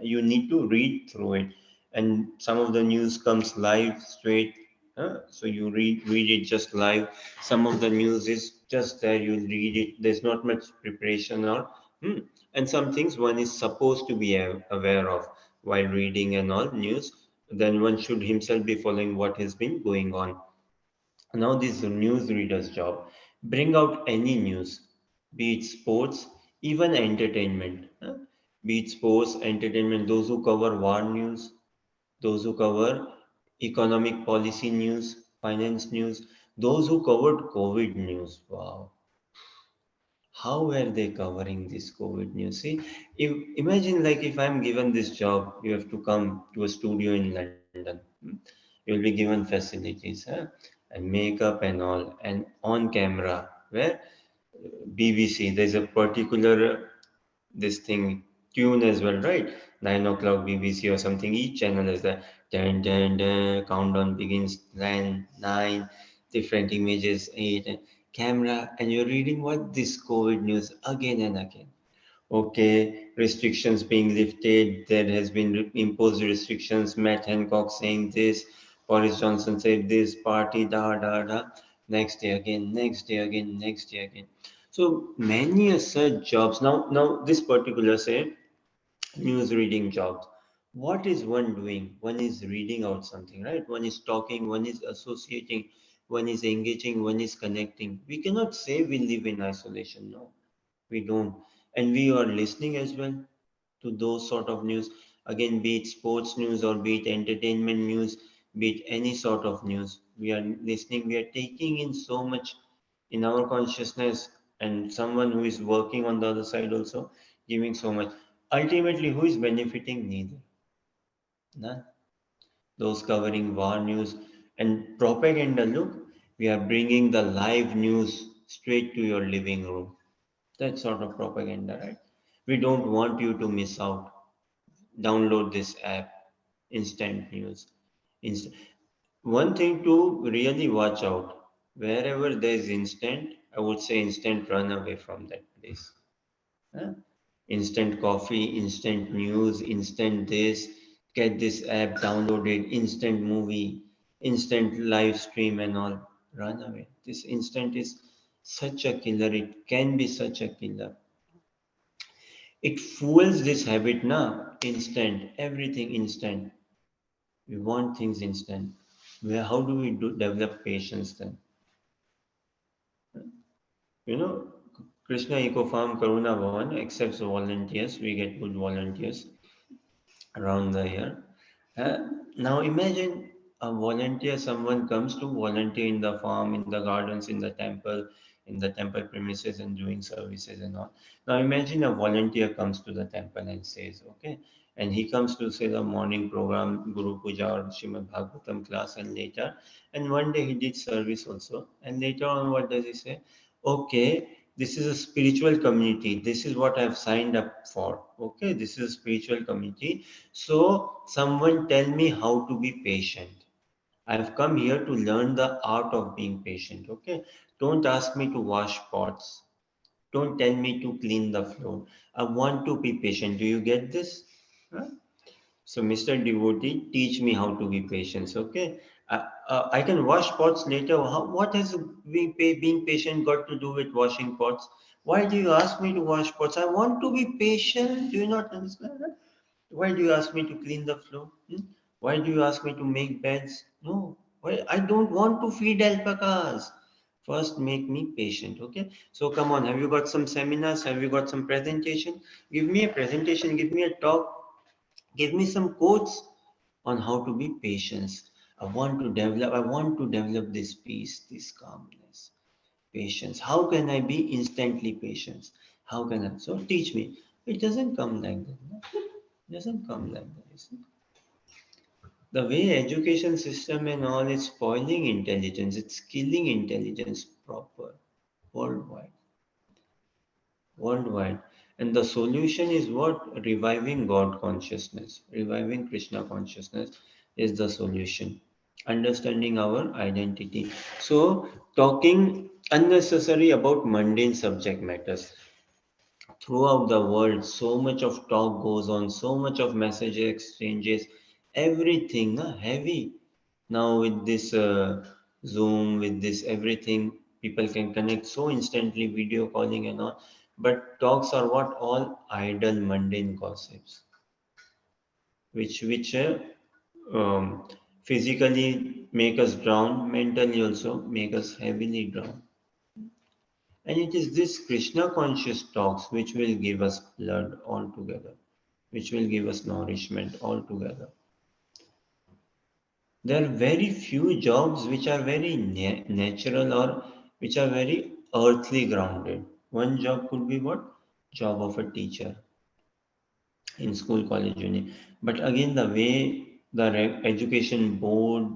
You need to read through it, and some of the news comes live straight. So you read it just live. Some of the news is just there. You read it. There's not much preparation or and some things one is supposed to be aware of while reading and all news. Then one should himself be following what has been going on. Now this news reader's job: bring out any news, be it sports, even entertainment, be it sports, entertainment, those who cover war news, those who cover economic policy news, finance news, those who covered COVID news. Wow, how were they covering this COVID news? See, imagine like if I'm given this job, you have to come to a studio in London. You'll be given facilities, and makeup and all, and on camera, where BBC, there's a particular this thing tune as well, right? 9 o'clock BBC or something. Each channel is that dun, dun, dun, countdown begins 9, different images, 8, camera, and you're reading what this COVID news again and again. Okay, restrictions being lifted. There has been imposed restrictions. Matt Hancock saying this. Boris Johnson said this. Party da da da. Next day again. Next day again. Next day again. So many a such jobs. Now this particular say news reading jobs. What is one doing? One is reading out something, right? One is talking. One is associating. One is engaging. One is connecting. We cannot say we live in isolation. No, we don't, and we are listening as well to those sort of news, again, be it sports news or be it entertainment news, be it any sort of news. We are listening, we are taking in so much in our consciousness, and someone who is working on the other side also giving so much. Ultimately, who is benefiting? Neither. None. Those covering war news and propaganda, look, we are bringing the live news straight to your living room. That sort of propaganda, right? We don't want you to miss out. Download this app, instant news. Inst- One thing to really watch out, wherever there is instant, I would say instant, run away from that place. Huh? Instant coffee, instant news, instant this, get this app, download it, instant movie, instant live stream and all. Run away. This instant is such a killer. It can be such a killer. It fuels this habit now. Instant, everything instant. We want things instant. How do we develop patience then? You know, Krishna Eco Farm Karuna Bhavan accepts volunteers. We get good volunteers around the year. Uh, Now imagine a volunteer, someone comes to volunteer in the farm, in the gardens, in the temple premises and doing services and all. Now imagine a volunteer comes to the temple and says, okay, and he comes to say the morning program, Guru Puja or Srimad Bhagavatam class and later, and one day he did service also, and later on what does he say? Okay, this is a spiritual community. This is what I've signed up for. Okay, this is a spiritual community, so someone tell me how to be patient. I've come here to learn the art of being patient. Okay. Don't ask me to wash pots. Don't tell me to clean the floor. I want to be patient. Do you get this? Huh? So, Mr. Devotee, teach me how to be patient. Okay. I can wash pots later. What has being patient got to do with washing pots? Why do you ask me to wash pots? I want to be patient. Do you not understand that? Why do you ask me to clean the floor? Why do you ask me to make beds? No. Why? I don't want to feed alpacas. First, make me patient. Okay. So come on. Have you got some seminars? Have you got some presentation? Give me a presentation. Give me a talk. Give me some quotes on how to be patient. I want to develop. I want to develop this peace, this calmness, patience. How can I be instantly patient? How can I? So teach me. It doesn't come like that. No? It doesn't come like that. You see? The way education system and all is spoiling intelligence, it's killing intelligence proper worldwide, worldwide. And the solution is what? Reviving God consciousness, reviving Krishna consciousness is the solution. Understanding our identity. So talking unnecessary about mundane subject matters. Throughout the world, so much of talk goes on, so much of message exchanges, everything heavy. Now with this Zoom, with this everything, people can connect so instantly, video calling and all. But talks are what? All idle, mundane gossips, which um, physically make us drown, mentally also make us heavily drown. And it is this Krishna conscious talks which will give us blood altogether, which will give us nourishment altogether. There are very few jobs which are very natural or which are very earthly grounded. One job could be what? Job of a teacher in school, college, uni. But again, the way the education board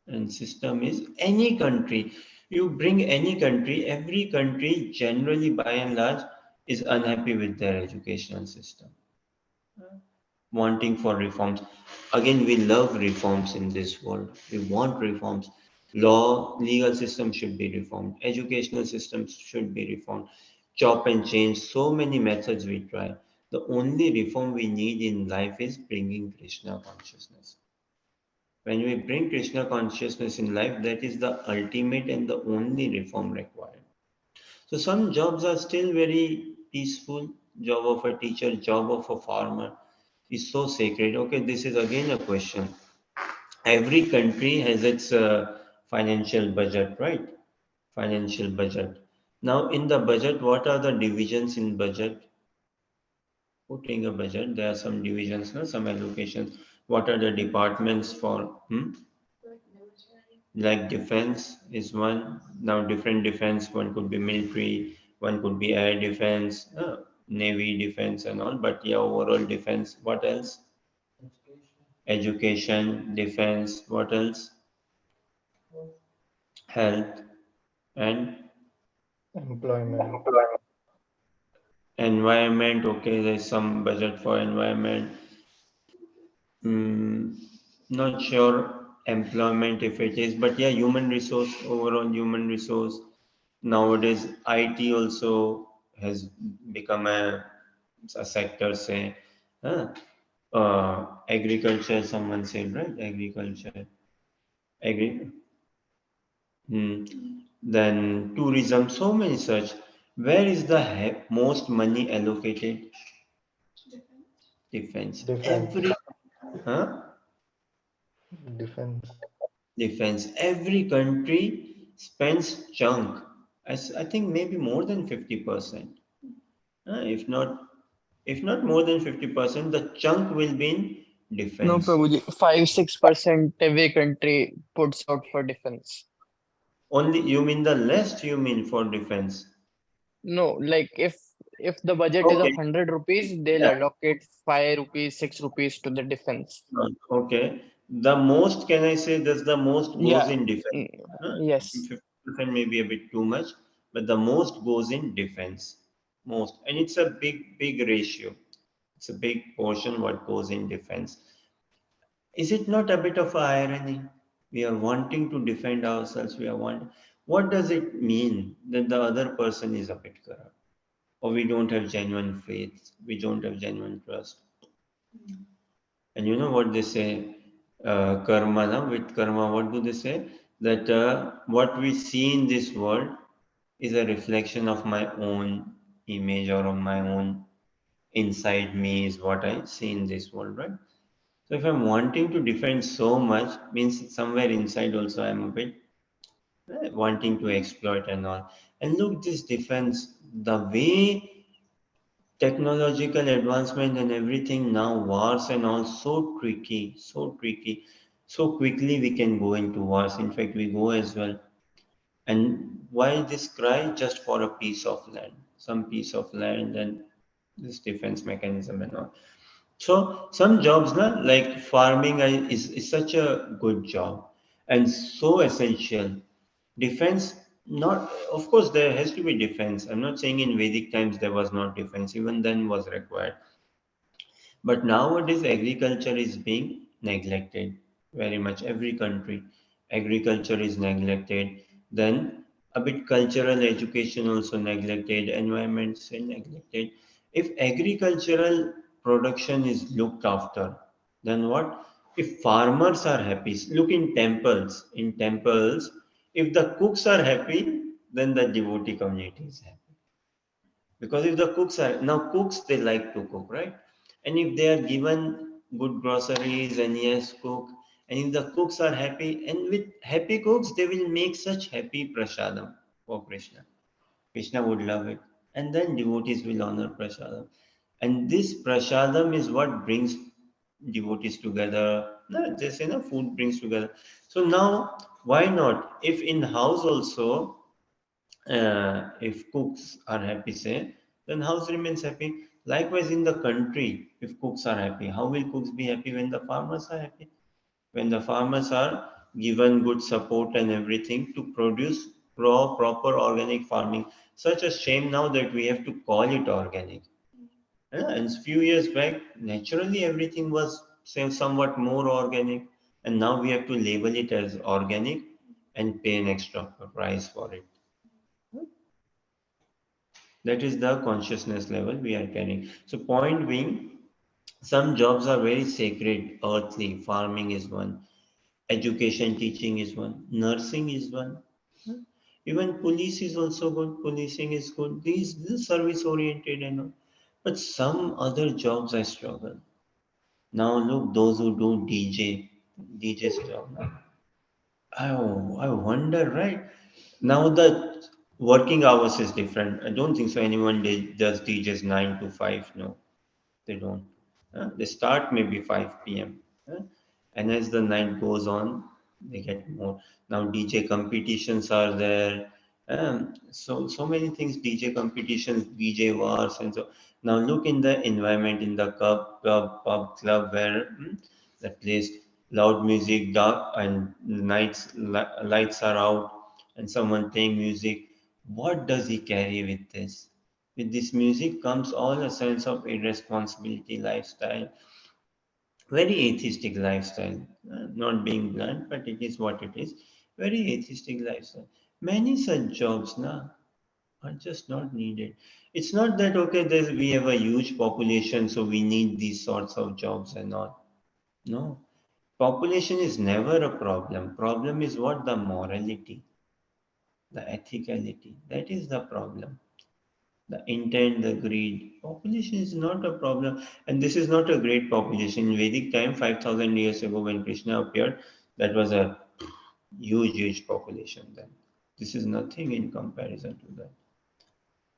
and system is, any country, you bring any country, every country generally by and large is unhappy with their educational system, wanting for reforms. Again, we love reforms in this world. We want reforms. Law, legal system should be reformed. Educational systems should be reformed. Chop and change. So many methods we try. The only reform we need in life is bringing Krishna consciousness. When we bring Krishna consciousness in life, that is the ultimate and the only reform required. So some jobs are still very peaceful. Job of a teacher, job of a farmer is so sacred. Okay, this is again a question. Every country has its financial budget, right? Financial budget. Now, in the budget, what are the divisions in budget? Putting a budget, there are some divisions, no? Some allocations. What are the departments for? Like defense is one. Now, different defense, one could be military, one could be air defense, navy defense, and all. But yeah, overall defense. What else? Education, defense. What else? Health and Employment. environment. Okay, there's some budget for environment. Mm, not sure employment if it is, but yeah, human resource, overall human resource. Nowadays, IT also has become a sector, say, uh, agriculture, someone said, right? Agriculture, agri, hmm. Then tourism, so many such. Where is the most money allocated? Defense. Defense. Every, huh? Defense. Defense. Every country spends chunk. I think maybe more than 50%. If not, if not more than 50%, the chunk will be in No, defense. Prabhuji, 5-6% every country puts out for defense. Only you mean the less you mean for defense. No, like if the budget is of Okay. 100 rupees, they'll Yeah. allocate 5 rupees, 6 rupees to the defense. Okay. The most, can I say that's the most goes Yeah. in defense? mm, Yes. 50% may be a bit too much, but the most goes in defense. Most. And it's a big ratio. It's a big portion what goes in defense. Is it not a bit of a irony? We are wanting to defend ourselves. We are want. What does it mean that the other person is a bit corrupt, or we don't have genuine faith? We don't have genuine trust. And you know what they say? Karma. Now with karma, what do they say? That what we see in this world is a reflection of my own image or of my own inside me is what I see in this world, right? So if I'm wanting to defend so much, means somewhere inside also I'm a bit wanting to exploit and all. And look, this defense, the way technological advancement and everything now, wars and all, so tricky, so tricky. So quickly we can go into wars. In fact, we go as well. And why this cry? Just for a piece of land, some piece of land and this defense mechanism and all. So some jobs, na, like farming is such a good job and so essential. Defense, not of course there has to be defense. I'm not saying in Vedic times there was not defense, even then was required. But nowadays, agriculture is being neglected very much. Every country, agriculture is neglected. Then a bit cultural education also neglected. Environment is neglected. If agricultural production is looked after, then what? If farmers are happy, look in temples. In temples, if the cooks are happy, then the devotee community is happy. Because if the cooks are now cooks, they like to cook, right? And if they are given good groceries and yes cook, and if the cooks are happy, and with happy cooks they will make such happy prasadam for Krishna. Krishna would love it. And then devotees will honor prasadam. And this prasadam is what brings devotees together. No, just food brings together. So now, why not? If in house also, if cooks are happy, say, then house remains happy. Likewise, in the country, if cooks are happy, how will cooks be happy when the farmers are happy? When the farmers are given good support and everything to produce proper organic farming. Such a shame now that we have to call it organic. Yeah, and a few years back, naturally everything was say, somewhat more organic, and now we have to label it as organic and pay an extra price for it. That is the consciousness level we are carrying. So, point being, some jobs are very sacred, earthly. Farming is one, education, teaching is one, nursing is one. Even police is also good. Policing is good. These service oriented and all. But some other jobs I struggle. Now look, those who do DJ's job. I wonder, right? Now the working hours is different. I don't think so. Anyone does DJs 9 to 5. No, they don't. They start maybe 5 p.m. And as the night goes on, they get more. Now DJ competitions are there. So many things. DJ competitions, DJ wars, and so. Now look in the environment in the pub, club where the place loud music, dark and lights are out, and someone playing music. What does he carry with this? With this music comes all a sense of irresponsibility lifestyle, very atheistic lifestyle. Not being blunt, but it is what it is. Very atheistic lifestyle. Many such jobs now are just not needed. It's not that okay, we have a huge population, so we need these sorts of jobs and all. No, population is never a problem. Problem is what the morality, the ethicality. That is the problem. The intent, the greed. Population is not a problem, and this is not a great population. In Vedic time, 5,000 years ago, when Krishna appeared, that was a huge population then. This is nothing in comparison to that.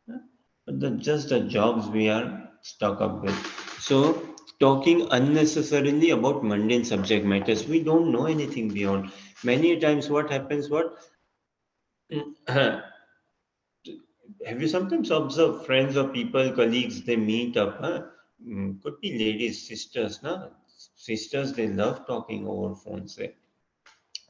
Huh? But just the jobs we are stuck up with. So, talking unnecessarily about mundane subject matters, we don't know anything beyond. Many times, what happens? What have you sometimes observed friends or people, colleagues, they meet up? Could be ladies, sisters, no? Sisters, they love talking over phones. Eh?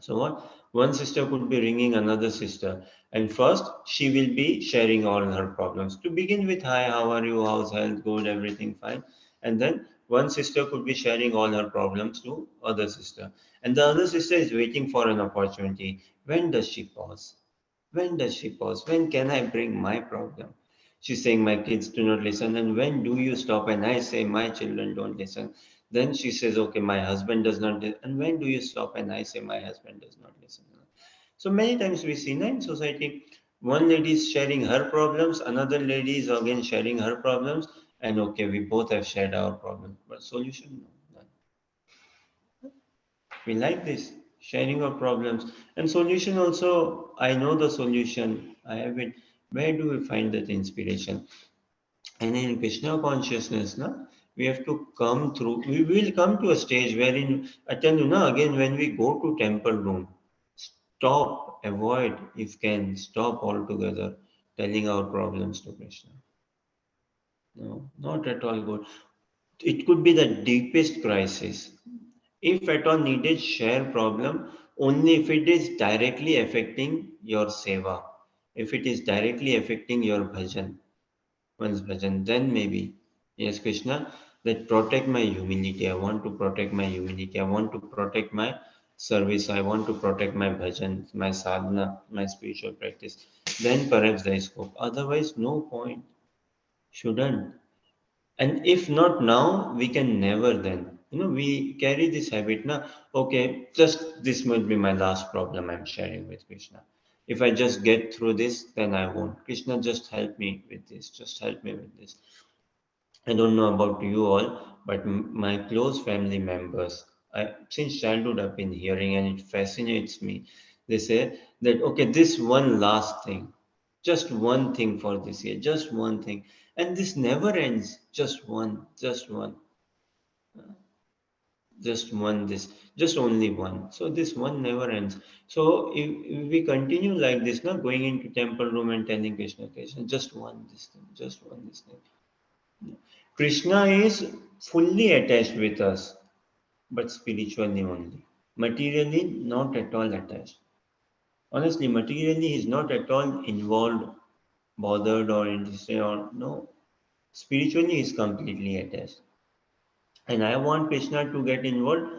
So what? One sister could be ringing another sister, and first she will be sharing all her problems. To begin with, hi, how are you? How's health? Good, everything fine. And then one sister could be sharing all her problems to other sister, and the other sister is waiting for an opportunity. When does she pause? When does she pause? When can I bring my problem? She's saying, my kids do not listen. And when do you stop? And I say, my children don't listen. Then she says, okay, my husband does not listen. And when do you stop? And I say, my husband does not listen. So many times we see in society, one lady is sharing her problems, another lady is again sharing her problems. And okay, we both have shared our problems. But solution, no. We like this sharing of problems and solution also. I know the solution. I have it. Where do we find that inspiration? And in Krishna consciousness, na, we have to come through. We will come to a stage wherein I tell you, na, again when we go to temple room, stop, avoid if can, stop altogether telling our problems to Krishna. No, not at all good. It could be the deepest crisis. If at all needed, share problem only if it is directly affecting your seva. If it is directly affecting your bhajan, one's bhajan, then maybe, yes, Krishna, that protect my humility. I want to protect my humility. I want to protect my service. I want to protect my bhajan, my sadhana, my spiritual practice. Then perhaps there is scope. Otherwise, no point. Shouldn't. And if not now, we can never then. We carry this habit now. Okay, just this might be my last problem I'm sharing with Krishna. If I just get through this, then I won't. Krishna, just help me with this. Just help me with this. I don't know about you all, but my close family members, since childhood, I've been hearing and it fascinates me. They say that, okay, this one last thing. Just one thing for this year, just one thing. And this never ends. Just one, this, just only one. So this one never ends. So if we continue like this, now going into temple room and telling Krishna, Krishna, just one this thing, just one this thing. Krishna is fully attached with us, but spiritually only. Materially, not at all attached. Honestly, materially, he's not at all involved, bothered, or interested, or no. Spiritually, he's completely attached. And I want Krishna to get involved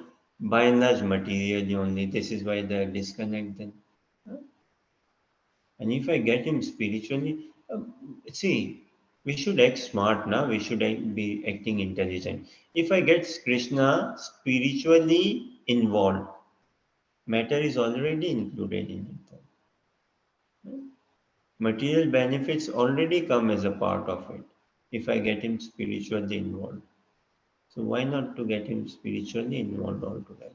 by and large materially only. This is why the disconnect then. And if I get him spiritually, see, we should act smart now. We should be acting intelligent. If I get Krishna spiritually involved, matter is already included in it. Material benefits already come as a part of it. If I get him spiritually involved, so why not to get him spiritually involved altogether?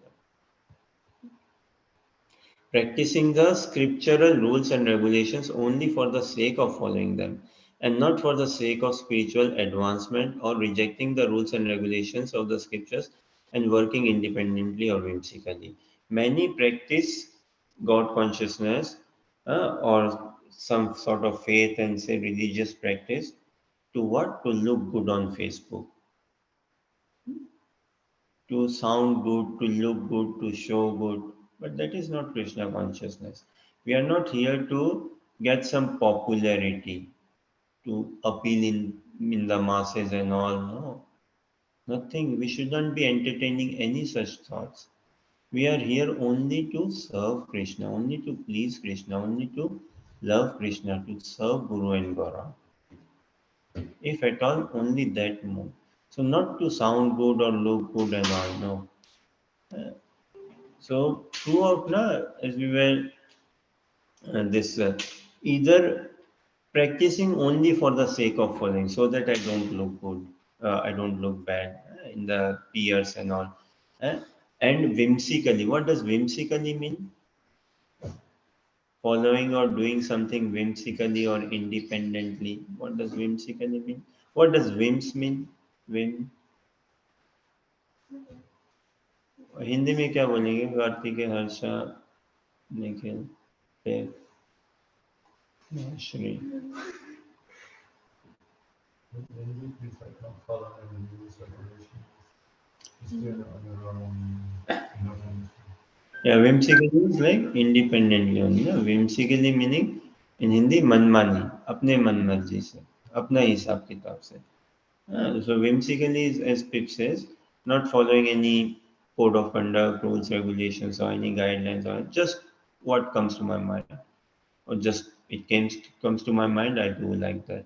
Practicing the scriptural rules and regulations only for the sake of following them, and not for the sake of spiritual advancement, or rejecting the rules and regulations of the scriptures and working independently or whimsically. Many practice God consciousness, or some sort of faith and say religious practice, to what? To look good on Facebook, to sound good, to look good, to show good. But that is not Krishna consciousness. We are not here to get some popularity, to appeal in the masses and all. No, nothing. We shouldn't be entertaining any such thoughts. We are here only to serve Krishna, only to please Krishna, only to love Krishna, to serve Guru and Gaura. If at all, only that more. So not to sound good or look good and all. No. So throughout, na, as we were this either practicing only for the sake of following, so that I don't look good, I don't look bad in the peers and all, uh, and whimsically. What does whimsically mean? Following or doing something whimsically or independently. What does whimsically mean? What does whims mean? Whim. Hindi में क्या बोलेंगे? कार्तिक, हर्षा, निखिल, देव, Shri. Yeah, whimsically is like independently only. ना whimsically meaning in Hindi मनमानी, अपने मन मर्जी से, अपना हिसाब किताब से. So whimsically is, as Pip says, not following any code of conduct, rules, regulations, or any guidelines, or just what comes to my mind, or just it comes to my mind, I do like that.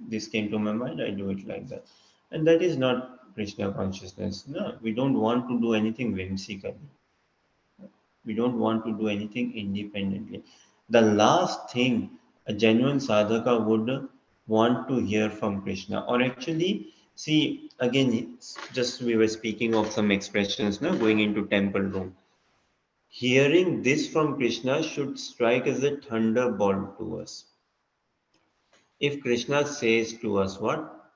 This came to my mind, I do it like that, and that is not Krishna consciousness. No, we don't want to do anything whimsically. We don't want to do anything independently. The last thing a genuine sadhaka would want to hear from Krishna, or actually, see, again, just we were speaking of some expressions now going into temple room. Hearing this from Krishna should strike as a thunderbolt to us. If Krishna says to us, what?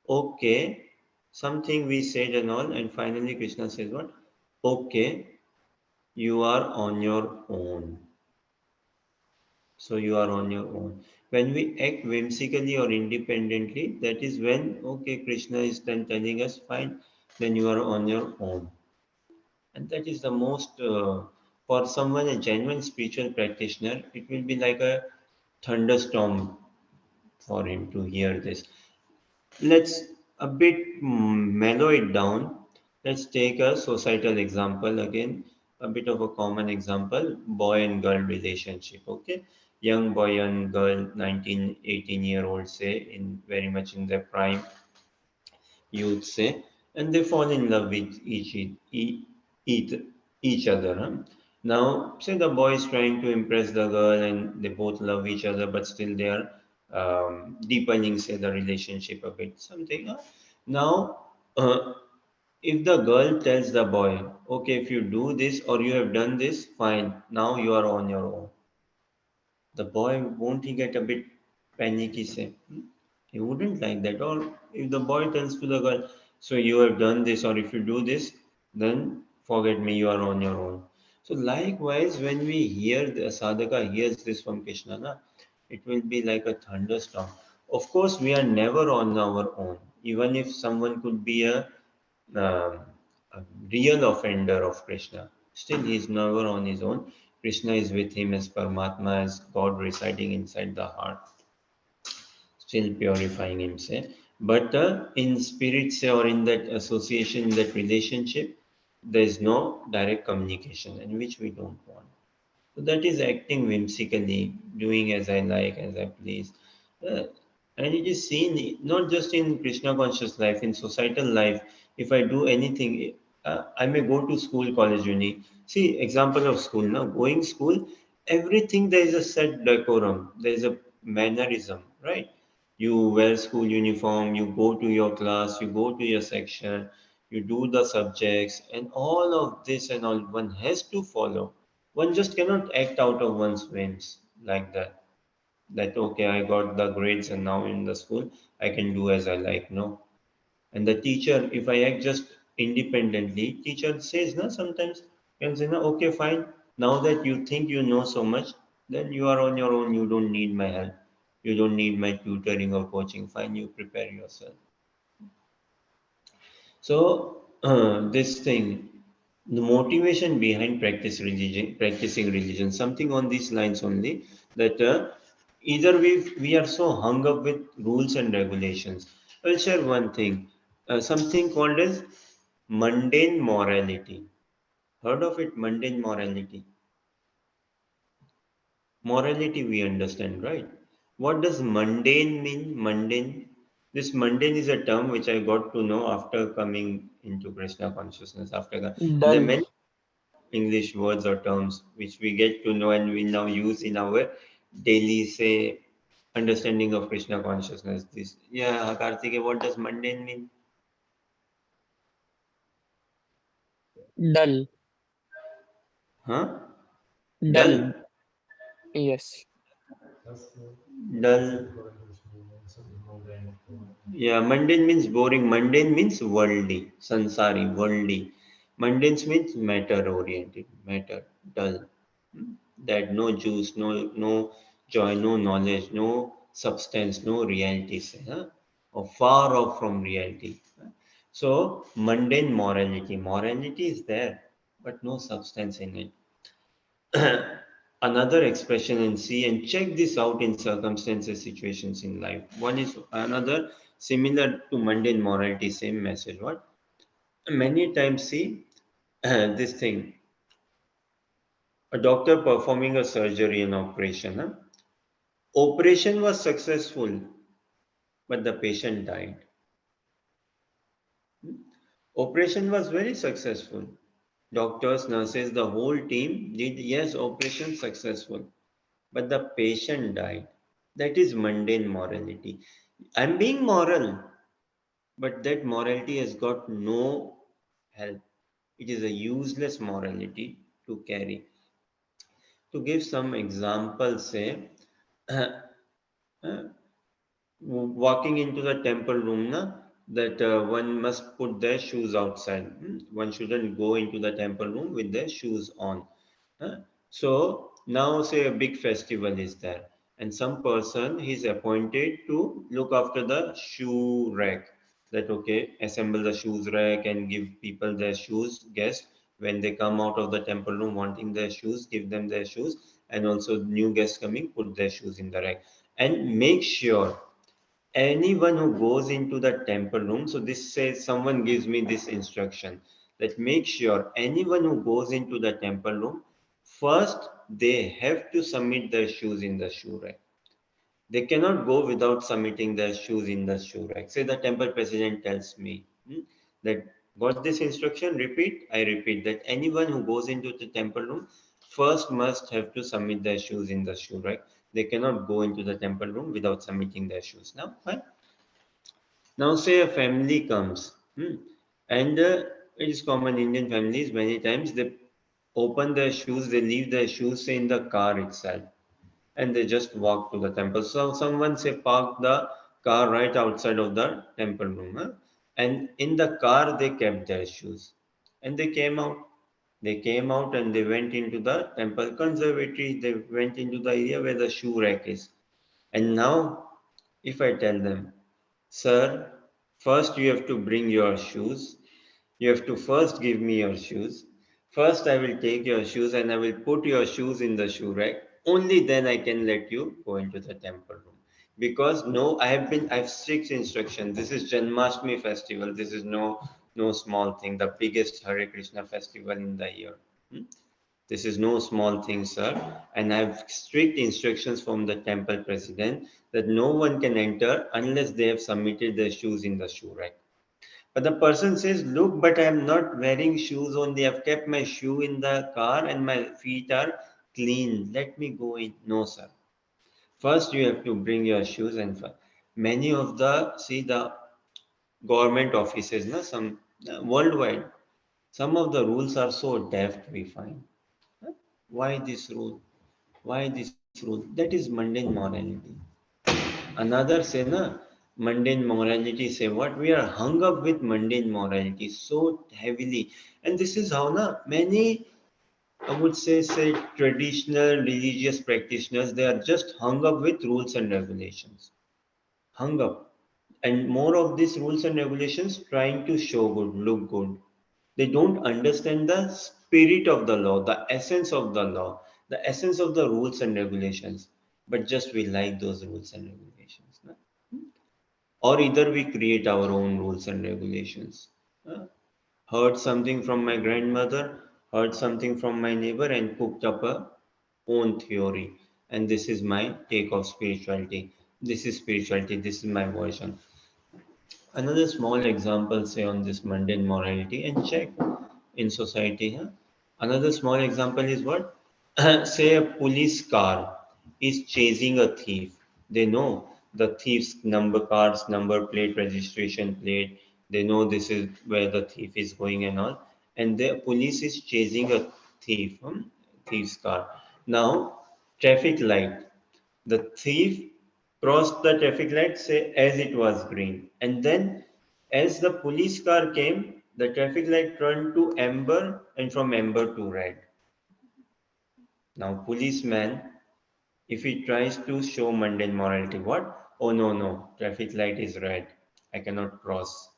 Okay, something we said and all, and finally Krishna says, what? Okay, you are on your own. So you are on your own. When we act whimsically or independently, that is when, okay, Krishna is then telling us, fine, then you are on your own. And that is the most, for someone, a genuine spiritual practitioner, it will be like a thunderstorm for him to hear this. Let's a bit mellow it down. Let's take a societal example again, a bit of a common example, boy and girl relationship. Okay, young boy and girl, 19, 18-year-old, say, in very much in their prime, youth say, and they fall in love with each, each other. Huh? Now, say the boy is trying to impress the girl, and they both love each other, but still they are deepening, say, the relationship a bit. Something. Huh? Now, if the girl tells the boy, "Okay, if you do this or you have done this, fine. Now you are on your own." the boy, won't he get a bit panicky, say? He wouldn't like that. Or if the boy tells to the girl, so you have done this, or if you do this, then forget me, you are on your own. So likewise, when we hear the sadhaka hears this from Krishna, na, it will be like a thunderstorm. Of course, we are never on our own. Even if someone could be um, a real offender of Krishna, still he is never on his own. Krishna is with him as Paramatma, as God residing inside the heart, still purifying himself. But in spirit, say, or in that association, in that relationship, there is no direct communication, and which we don't want. So that is acting whimsically, doing as I like, as I please. Uh, and it is seen not just in Krishna conscious life, in societal life. If I do anything, I may go to school, college, uni. See, example of school now, going school, everything there is a set decorum, there is a mannerism, right? You wear school uniform, you go to your class, you go to your section, you do the subjects, and all of this and all one has to follow. One just cannot act out of one's whims like that. That okay, I got the grades and now in the school I can do as I like. No. And the teacher, if I act just independently, teacher says no sometimes can say no, okay, fine. Now that you think you know so much, then you are on your own. You don't need my help. You don't need my tutoring or coaching. Fine, you prepare yourself. So this thing, the motivation behind practicing religion, something on these lines only, that either we are so hung up with rules and regulations. I'll share one thing, something called as mundane morality. Heard of it? Mundane morality. Morality we understand, right? What does mundane mean? Mundane. This mundane is a term which I got to know after coming into Krishna consciousness. And there are Dull. many English words or terms which we get to know and we now use in our daily, say, understanding of Krishna consciousness. This, yeah, Karthike, what does mundane mean? Dull. Huh? Dull. Dull, Yes. dull. Yeah, mundane means boring. Mundane means worldly, sansari, worldly. Mundane means matter oriented, matter, dull. Hmm? That no juice, no joy, no knowledge, no substance, no reality, say, huh? Or far off from reality. Huh? So mundane morality. Morality is there, but no substance in it. Another expression and see and check this out in circumstances situations in life. One is another similar to mundane morality, same message. What many times see this thing, a doctor performing a surgery and operation, huh? Operation was successful but the patient died. Operation was very successful, doctors, nurses, the whole team did, yes, operation successful, but the patient died. That is mundane morality. I'm being moral, but that morality has got no help. It is a useless morality to carry. To give some examples, say, uh, walking into the temple room, na, that one must put their shoes outside. One shouldn't go into the temple room with their shoes on. Huh? So now say a big festival is there and some person is appointed to look after the shoe rack, that okay, assemble the shoes rack and give people their shoes, guests when they come out of the temple room wanting their shoes, give them their shoes, and also new guests coming put their shoes in the rack, and make sure anyone who goes into the temple room, so this says someone gives me this instruction, that make sure anyone who goes into the temple room, first they have to submit their shoes in the shoe rack. They cannot go without submitting their shoes in the shoe rack. Say the temple president tells me, that got this instruction, repeat, I repeat, that anyone who goes into the temple room first must have to submit their shoes in the shoe rack. They cannot go into the temple room without submitting their shoes. Now, fine. Now, say a family comes, and it is common Indian families, many times they open their shoes, they leave their shoes, say, in the car itself. and they just walk to the temple. So someone say park the car right outside of the temple room, huh? And in the car they kept their shoes, and they came out. They came out and they went into the temple conservatory. They went into the area where the shoe rack is. And now, if I tell them, sir, first you have to bring your shoes. You have to first give me your shoes. First, I will take your shoes and I will put your shoes in the shoe rack. Only then I can let you go into the temple room. Because no, I have strict instructions. This is Janmashtami festival. This is no small thing. The biggest Hare Krishna festival in the year. Hmm? This is no small thing, sir. And I have strict instructions from the temple president that no one can enter unless they have submitted their shoes in the shoe rack. But the person says, look, but I am not wearing shoes only. I've kept my shoe in the car and my feet are clean. Let me go in. No, sir. First, you have to bring your shoes and many of the government offices, some worldwide, some of the rules are so deft, we find. Why this rule? Why this rule? That is mundane morality. Another say, mundane morality say what? We are hung up with mundane morality so heavily. And this is how, many, I would say traditional religious practitioners, they are just hung up with rules and regulations. Hung up. And more of these rules and regulations trying to show good, look good. They don't understand the spirit of the law, the essence of the law, the essence of the rules and regulations. But just we like those rules and regulations. Or either we create our own rules and regulations. Heard something from my grandmother, heard something from my neighbor, and cooked up a own theory. And this is my take of spirituality. This is spirituality. This is my version. Another small example, say on this mundane morality, and check in society. Another small example is what? Say a police car is chasing a thief. They know the thief's number cards, number plate, registration plate. They know this is where the thief is going and all. And the police is chasing a thief, thief's car. Now, traffic light. The thief crossed the traffic light, say as it was green, and then as the police car came, the traffic light turned to amber and from amber to red. Now, policeman, if he tries to show mundane morality, what? Oh no, traffic light is red. I cannot cross.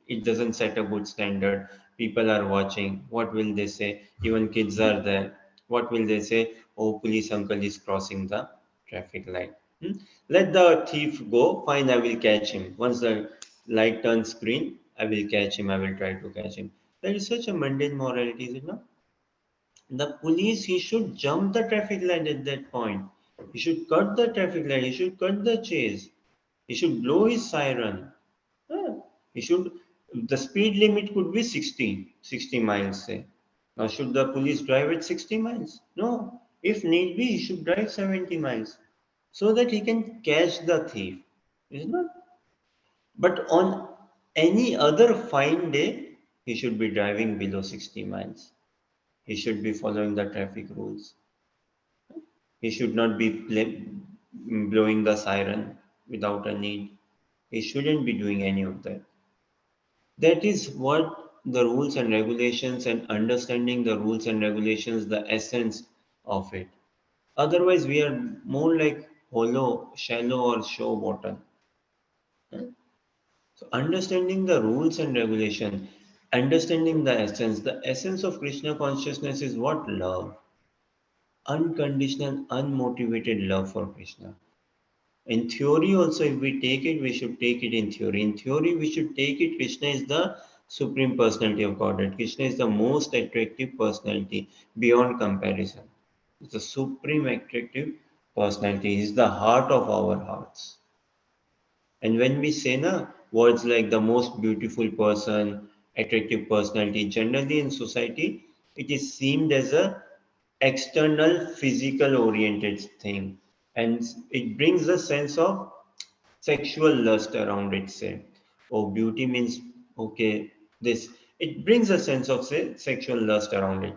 It doesn't set a good standard. People are watching. What will they say? Even kids are there. What will they say? Oh, police uncle is crossing the traffic light. Hmm? Let the thief go. Fine, I will catch him. Once the light turns green, I will catch him. I will try to catch him. That is such a mundane morality, is it not? The police, he should jump the traffic light at that point. He should cut the traffic light. He should cut the chase. He should blow his siren. Yeah. He should, the speed limit could be 60 miles, say. Now, should the police drive at 60 miles? No. If need be, he should drive 70 miles so that he can catch the thief. Is not? But on any other fine day, he should be driving below 60 miles. He should be following the traffic rules. He should not be blowing the siren without a need. He shouldn't be doing any of that. That is what the rules and regulations, and understanding the rules and regulations, the essence of it. Otherwise, we are more like hollow, shallow, or show bottom. So, understanding the rules and regulation, understanding the essence of Krishna consciousness is what? Love. Unconditional, unmotivated love for Krishna. In theory, also, if we take it, we should take it in theory. In theory, we should take it Krishna is the supreme personality of Godhead. Krishna is the most attractive personality beyond comparison. It's the supreme attractive personality. He is the heart of our hearts. And when we say words like the most beautiful person, attractive personality, generally in society, it is seen as a external physical oriented thing. And it brings a sense of sexual lust around it, say. Oh, beauty means okay, this. It brings a sense of say sexual lust around it.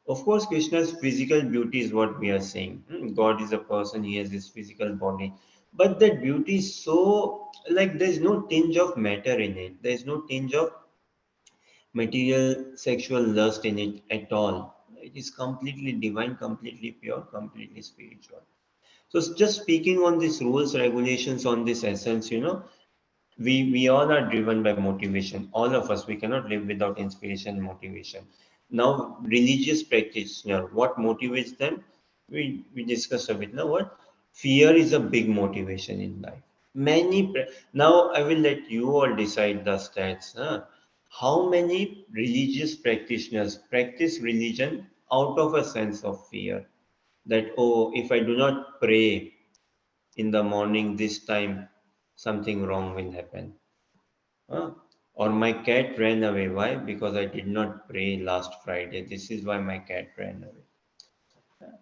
Of course, Krishna's physical beauty is what we are saying. God is a person, he has his physical body. But that beauty is so, like, there's no tinge of matter in it, there's no tinge of material sexual lust in it at all. It is completely divine, completely pure, completely spiritual. So, just speaking on these rules, regulations, on this essence, we all are driven by motivation. All of us, we cannot live without inspiration and motivation. Now, religious practitioner, what motivates them? We discussed a bit now. What fear is a big motivation in life. Now I will let you all decide the stats. Huh? How many religious practitioners practice religion out of a sense of fear? That, oh, if I do not pray in the morning this time, something wrong will happen. Huh? Or my cat ran away. Why? Because I did not pray last Friday. This is why my cat ran away.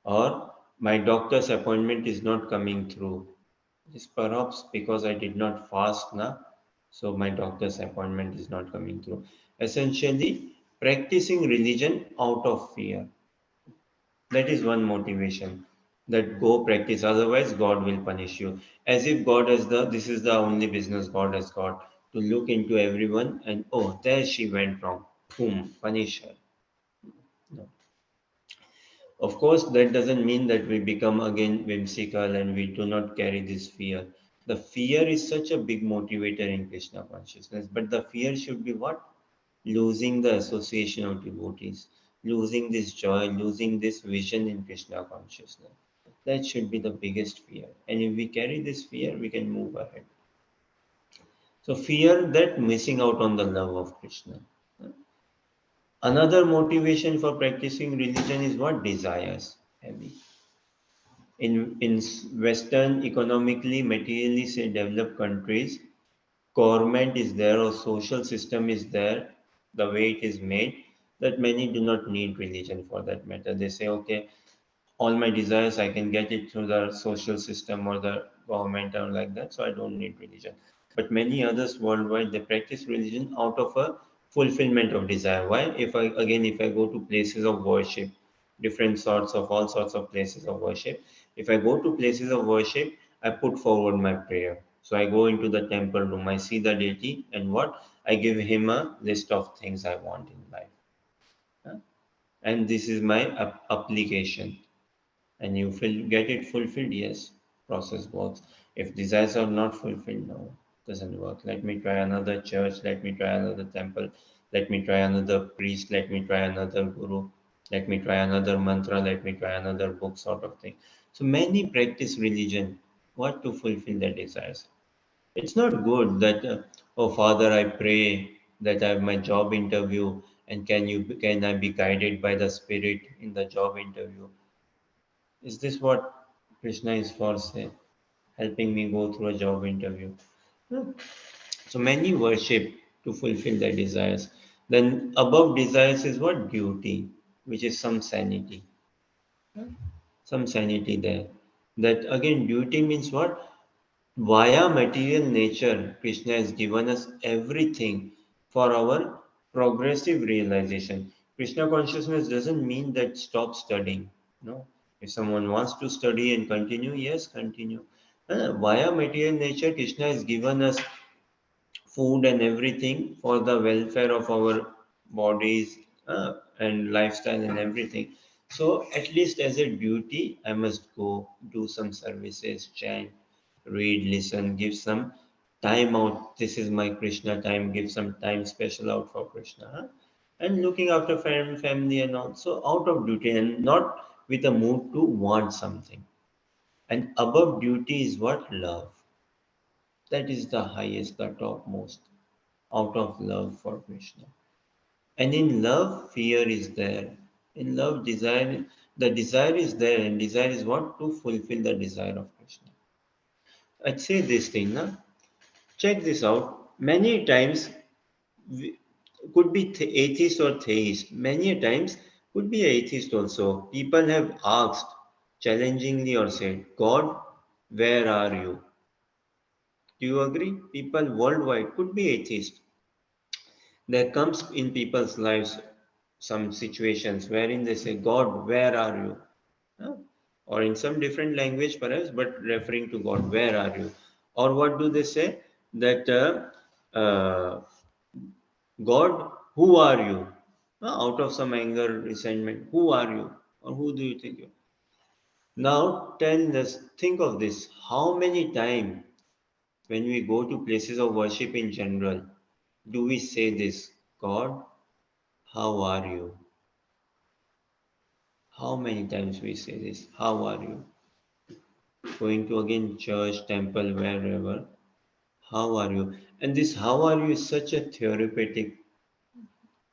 Or my doctor's appointment is not coming through. It's perhaps because I did not fast, na? So my doctor's appointment is not coming through. Essentially, practicing religion out of fear. That is one motivation. That go practice, otherwise God will punish you. As if God has this is the only business God has got to look into everyone and oh, there she went wrong. Boom, punish her. No. Of course, that doesn't mean that we become again whimsical and we do not carry this fear. The fear is such a big motivator in Krishna consciousness, but the fear should be what? Losing the association of devotees, losing this joy, losing this vision in Krishna consciousness. That should be the biggest fear. And if we carry this fear, we can move ahead. So, fear that missing out on the love of Krishna. Another motivation for practicing religion is what? Desires. Heavy. In Western, economically, materially say developed countries, government is there or social system is there, the way it is made, that many do not need religion for that matter. They say, okay, all my desires I can get it through the social system or the government or like that, so I don't need religion. But many others worldwide, they practice religion out of a fulfillment of desire. Why? If I go to places of worship, different sorts of all sorts of places of worship, if I go to places of worship, I put forward my prayer. So I go into the temple room, I see the deity, and what? I give him a list of things I want in life. Huh? And this is my application, and you get it fulfilled. Yes, process works. If desires are not fulfilled, no, doesn't work. Let me try another church, let me try another temple, let me try another priest, let me try another guru, let me try another mantra, let me try another book, sort of thing. So many practice religion what? To fulfill their desires. It's not good that oh Father, I pray that I have my job interview, and can I be guided by the spirit in the job interview? Is this what Krishna is for, say, helping me go through a job interview? No. So many worship to fulfill their desires. Then above desires is what? Duty, which is some sanity. Some sanity there. That again, duty means what? Via material nature, Krishna has given us everything for our progressive realization. Krishna consciousness doesn't mean that stop studying. No. If someone wants to study and continue, yes, continue. Via material nature, Krishna has given us food and everything for the welfare of our bodies and lifestyle and everything. So, at least as a duty, I must go do some services, chant, read, listen, give some time out. This is my Krishna time, give some time special out for Krishna. And looking after family and also out of duty and not with a mood to want something. And above duty is what? Love. That is the highest, the topmost, out of love for Krishna. And in love, fear is there. In love, the desire is there, and desire is what? To fulfill the desire of Krishna. I'd say this thing, na? Check this out. Many times, we, could be atheist or theist. Many times, could be atheist also. People have asked challengingly or said, God, where are you? Do you agree? People worldwide could be atheist. There comes in people's lives some situations wherein they say, God, where are you? Huh? Or in some different language perhaps, but referring to God, where are you? Or what do they say? That God, who are you? Out of some anger, resentment, who are you? Or who do you think you are? Now tell us, think of this. How many times when we go to places of worship in general, do we say this? God, how are you? How many times we say this? How are you? Going to again church, temple, wherever. How are you? And this how are you is such a therapeutic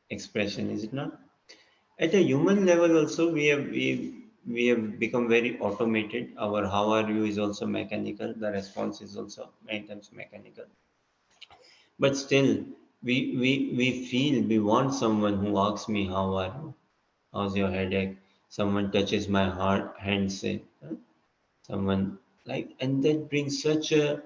expression, is it not? At a human level also we have become very automated. Our how are you is also mechanical. The response is also many times mechanical. But still we feel we want someone who asks me how are you? How's your headache? Someone touches my heart, hand say, huh? Someone like, and that brings such a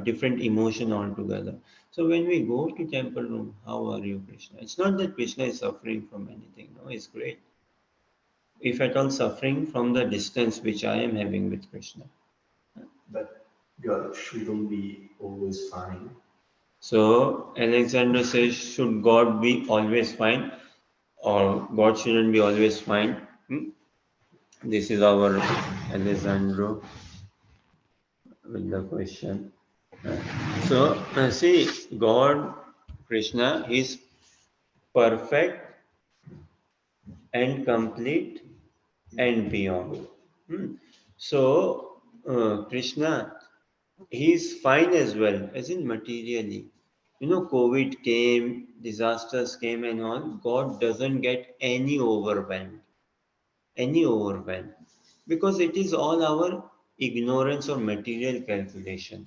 different emotion altogether. So when we go to temple room, how are you, Krishna? It's not that Krishna is suffering from anything. No, it's great. If at all suffering from the distance which I am having with Krishna. But God shouldn't be always fine. So Alexander says, should God be always fine, or God shouldn't be always fine? This is our Alessandro with the question. See, God, Krishna is perfect and complete and beyond. Hmm. So, Krishna, he is fine as well, as in materially. You know, COVID came, disasters came, and all. God doesn't get any overwhelm, because it is all our ignorance or material calculation.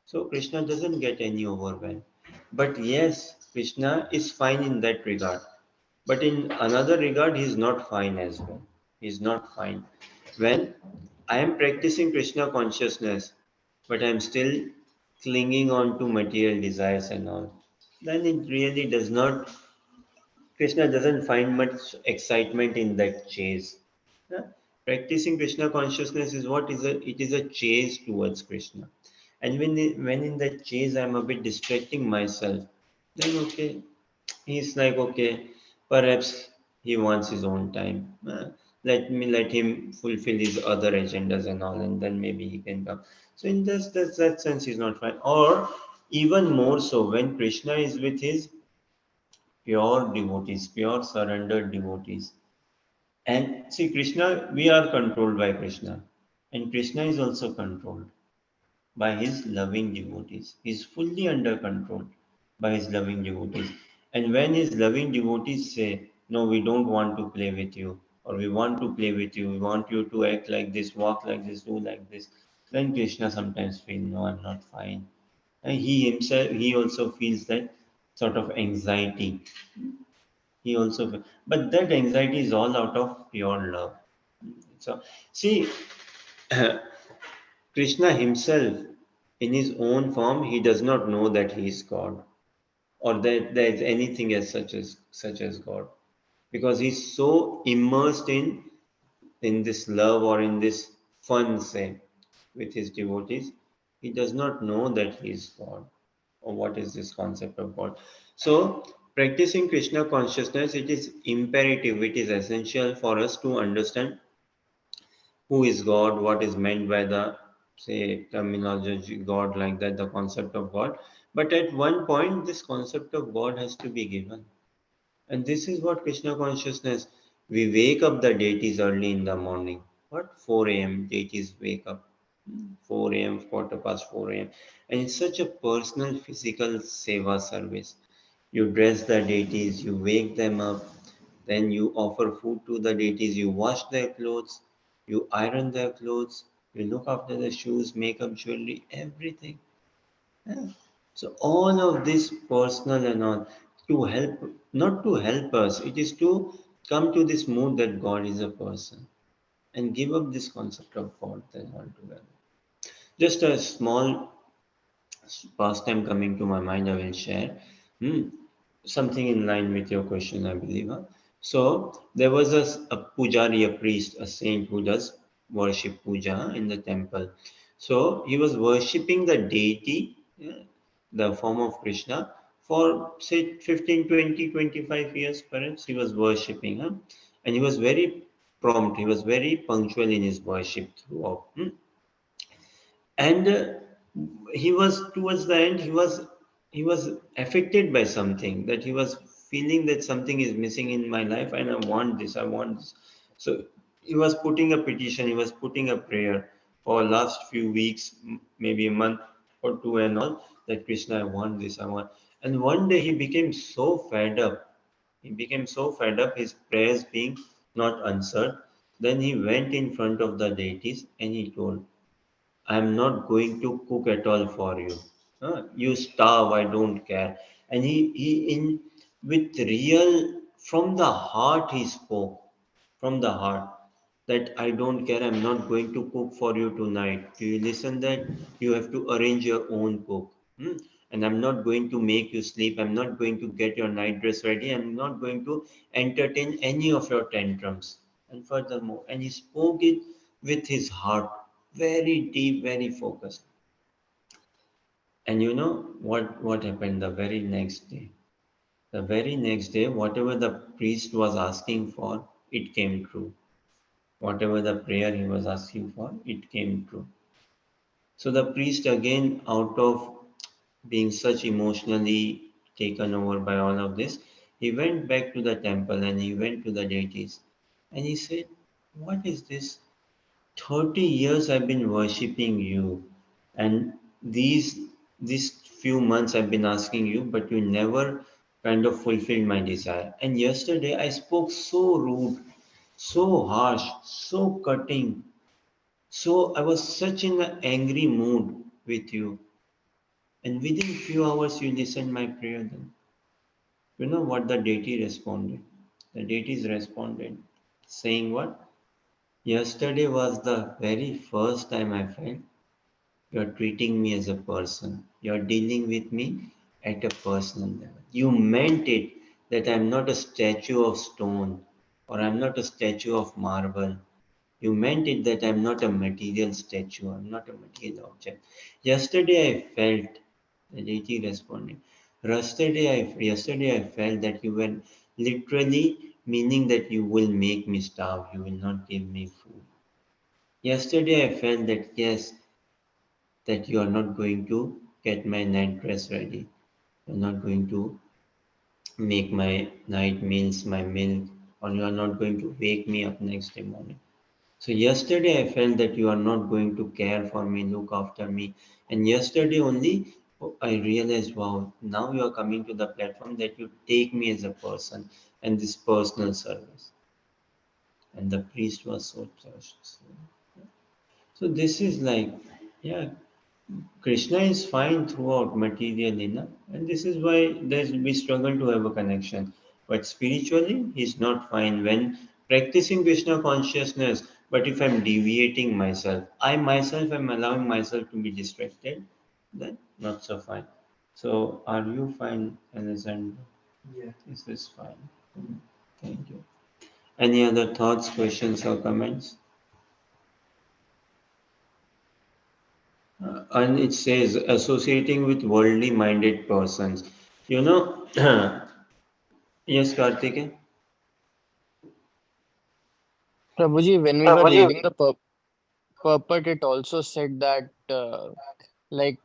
So Krishna doesn't get any overwhelm. But yes, Krishna is fine in that regard. But in another regard, he is not fine as well. He is not fine. When I am practicing Krishna consciousness, but I am still clinging on to material desires and all, then it really does not, Krishna doesn't find much excitement in that chase. Yeah? Practicing Krishna consciousness is what is it is a chase towards Krishna. And when in that chase I'm a bit distracting myself, then okay, he's like, okay, perhaps he wants his own time. Let him fulfill his other agendas and all, and then maybe he can come. So in that sense, he's not fine. Or even more so, when Krishna is with his pure devotees, pure surrendered devotees. And see, Krishna, we are controlled by Krishna, and Krishna is also controlled by his loving devotees. He is fully under control by his loving devotees. And when his loving devotees say, no, we don't want to play with you, or we want to play with you, we want you to act like this, walk like this, do like this, then Krishna sometimes feels, no, I'm not fine. And he himself, he also feels that sort of anxiety. He also, but that anxiety is all out of pure love. So, see, Krishna himself, in his own form, he does not know that he is God, or that there is anything as such as God, because he's so immersed in this love or in this fun, say, with his devotees, he does not know that he is God, or what is this concept of God. So, practicing Krishna consciousness, it is imperative, it is essential for us to understand who is God, what is meant by the, say, terminology God, like that, the concept of God. But at one point, this concept of God has to be given. And this is what Krishna consciousness, we wake up the deities early in the morning. What? 4 a.m. deities wake up. 4 a.m., quarter past 4 a.m. And it's such a personal physical seva service. You dress the deities, you wake them up, then you offer food to the deities, you wash their clothes, you iron their clothes, you look after the shoes, makeup, jewelry, everything. Yeah. So all of this personal and all to help, not to help us, it is to come to this mood that God is a person and give up this concept of God then altogether. Just a small pastime coming to my mind, I will share. Hmm. something in line with your question, I believe. Huh? So there was a pujari, a priest, a saint who does worship puja in the temple. So he was worshipping the deity, yeah, the form of Krishna, for say 15, 20, 25 years perhaps. He was worshipping, huh? And he was very prompt. He was very punctual in his worship throughout. And he was towards the end, he was affected by something, that he was feeling that something is missing in my life and I want this. So he was putting a petition, he was putting a prayer for last few weeks, maybe a month or two and all, that Krishna, I want this, I want. And one day he became so fed up, his prayers being not answered. Then he went in front of the deities and he told, I'm not going to cook at all for you. You starve, I don't care. And he in with real, from the heart he spoke, from the heart, that I don't care, I'm not going to cook for you tonight. Do you listen that? You have to arrange your own cook. And I'm not going to make you sleep. I'm not going to get your night dress ready. I'm not going to entertain any of your tantrums. And furthermore, and he spoke it with his heart, very deep, very focused. And you know what happened the very next day? The very next day, whatever the priest was asking for, it came true. Whatever the prayer he was asking for, it came true. So the priest, again, out of being such emotionally taken over by all of this, he went back to the temple and he went to the deities and he said, what is this? 30 years I've been worshipping you, and these few months I've been asking you, but you never kind of fulfilled my desire. And yesterday I spoke so rude, so harsh, so cutting. So I was such in an angry mood with you. And within few hours you listened my prayer then. You know what the deity responded? The deities responded, saying what? Yesterday was the very first time I felt you're treating me as a person. You're dealing with me at a personal level. You meant it, that I'm not a statue of stone or I'm not a statue of marble. You meant it that I'm not a material statue, I'm not a material object. Yesterday I felt, the deity responded. Yesterday I felt that you were literally meaning that you will make me starve, you will not give me food. Yesterday I felt that yes, that you are not going to get my night dress ready. You're not going to make my night meals, my milk, or you are not going to wake me up next day morning. So yesterday I felt that you are not going to care for me, look after me. And yesterday only I realized, wow, now you are coming to the platform that you take me as a person and this personal service. And the priest was so touched. So this is like, yeah, Krishna is fine throughout materially, na? And this is why we struggle to have a connection. But spiritually, he's not fine when practicing Krishna consciousness. But if I'm deviating myself, I myself am allowing myself to be distracted, then not so fine. So, are you fine, Alexander? Yeah. Is this fine? Thank you. Any other thoughts, questions, or comments? And it says associating with worldly minded persons. You know, yes, Karthike? Prabhuji, when we were reading the purport, it also said that like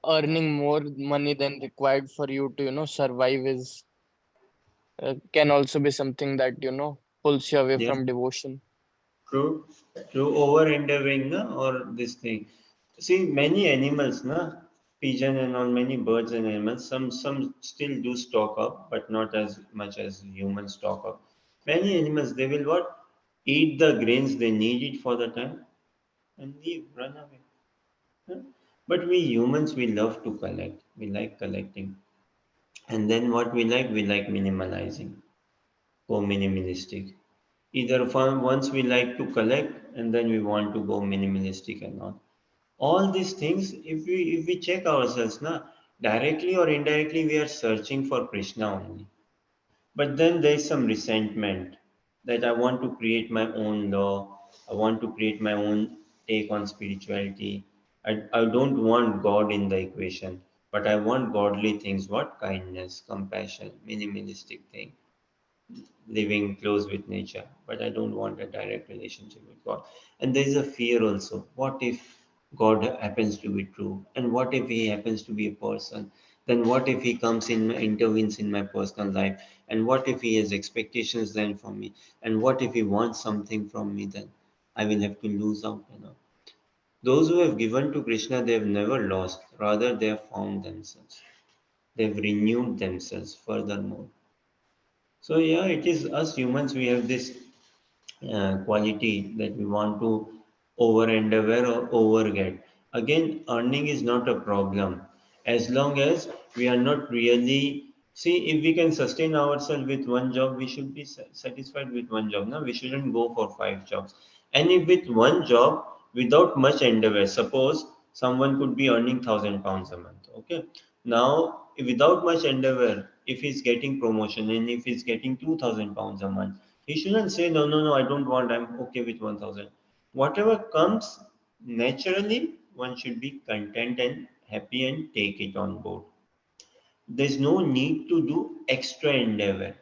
earning more money than required for you to, survive is can also be something that, pulls you away Yes, from devotion. true. True, over endeavoring, na, or this thing. See, many animals, na, pigeon and all, many birds and animals, some still do stock up, but not as much as humans stock up. Many animals, they will what? Eat the grains they need it for the time and leave, run away. Huh? But we humans, we love to collect. We like collecting. And then what we like minimalizing, go minimalistic. Either once we like to collect and then we want to go minimalistic and all. All these things, if we check ourselves, na, Directly or indirectly, we are searching for Krishna only. But then there is some resentment that I want to create my own law, I want to create my own take on spirituality. I don't want God in the equation, but I want godly things. What? Kindness, compassion, minimalistic thing, living close with nature, but I don't want a direct relationship with God. And there is a fear also. What if God happens to be true? And what if He happens to be a person? Then what if He comes in, intervenes in my personal life? And what if He has expectations then from me? And what if He wants something from me then? I will have to lose out. Those who have given to Krishna, they have never lost. Rather, they have found themselves. They've renewed themselves furthermore. So yeah, it is us humans. We have this quality that we want to over endeavor or over get. Again, earning is not a problem as long as we are not really. See, if we can sustain ourselves with one job, we should be satisfied with one job. No, we shouldn't go for five jobs. And if with one job, without much endeavor, suppose someone could be earning £1,000 a month. Okay, now without much endeavor, if he's getting promotion and if he's getting £2,000 a month, he shouldn't say, no, no, no, I don't want, I'm okay with 1,000. Whatever comes naturally, one should be content and happy and take it on board. There's no need to do extra endeavor.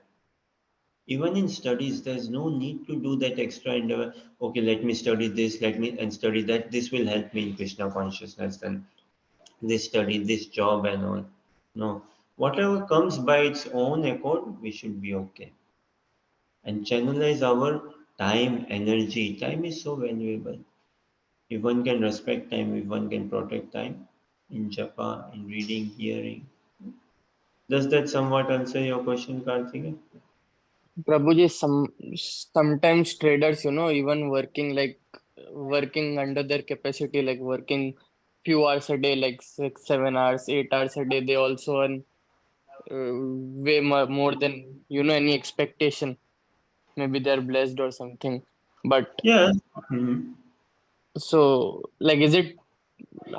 Even in studies, there's no need to do that extra endeavor. Okay, let me study this, let me and study that. This will help me in Krishna consciousness and this study, this job and all. No. Whatever comes by its own accord, we should be okay and channelize our time, energy. Time is so valuable. If one can respect time, if one can protect time in japa, in reading, hearing. Does that somewhat answer your question, Karthika? Prabhuji, sometimes traders, even working under their capacity, like working few hours a day, like 6, 7 hours, 8 hours a day, they also earn way more than any expectation. Maybe they're blessed or something. But Yeah. Mhm. so, like,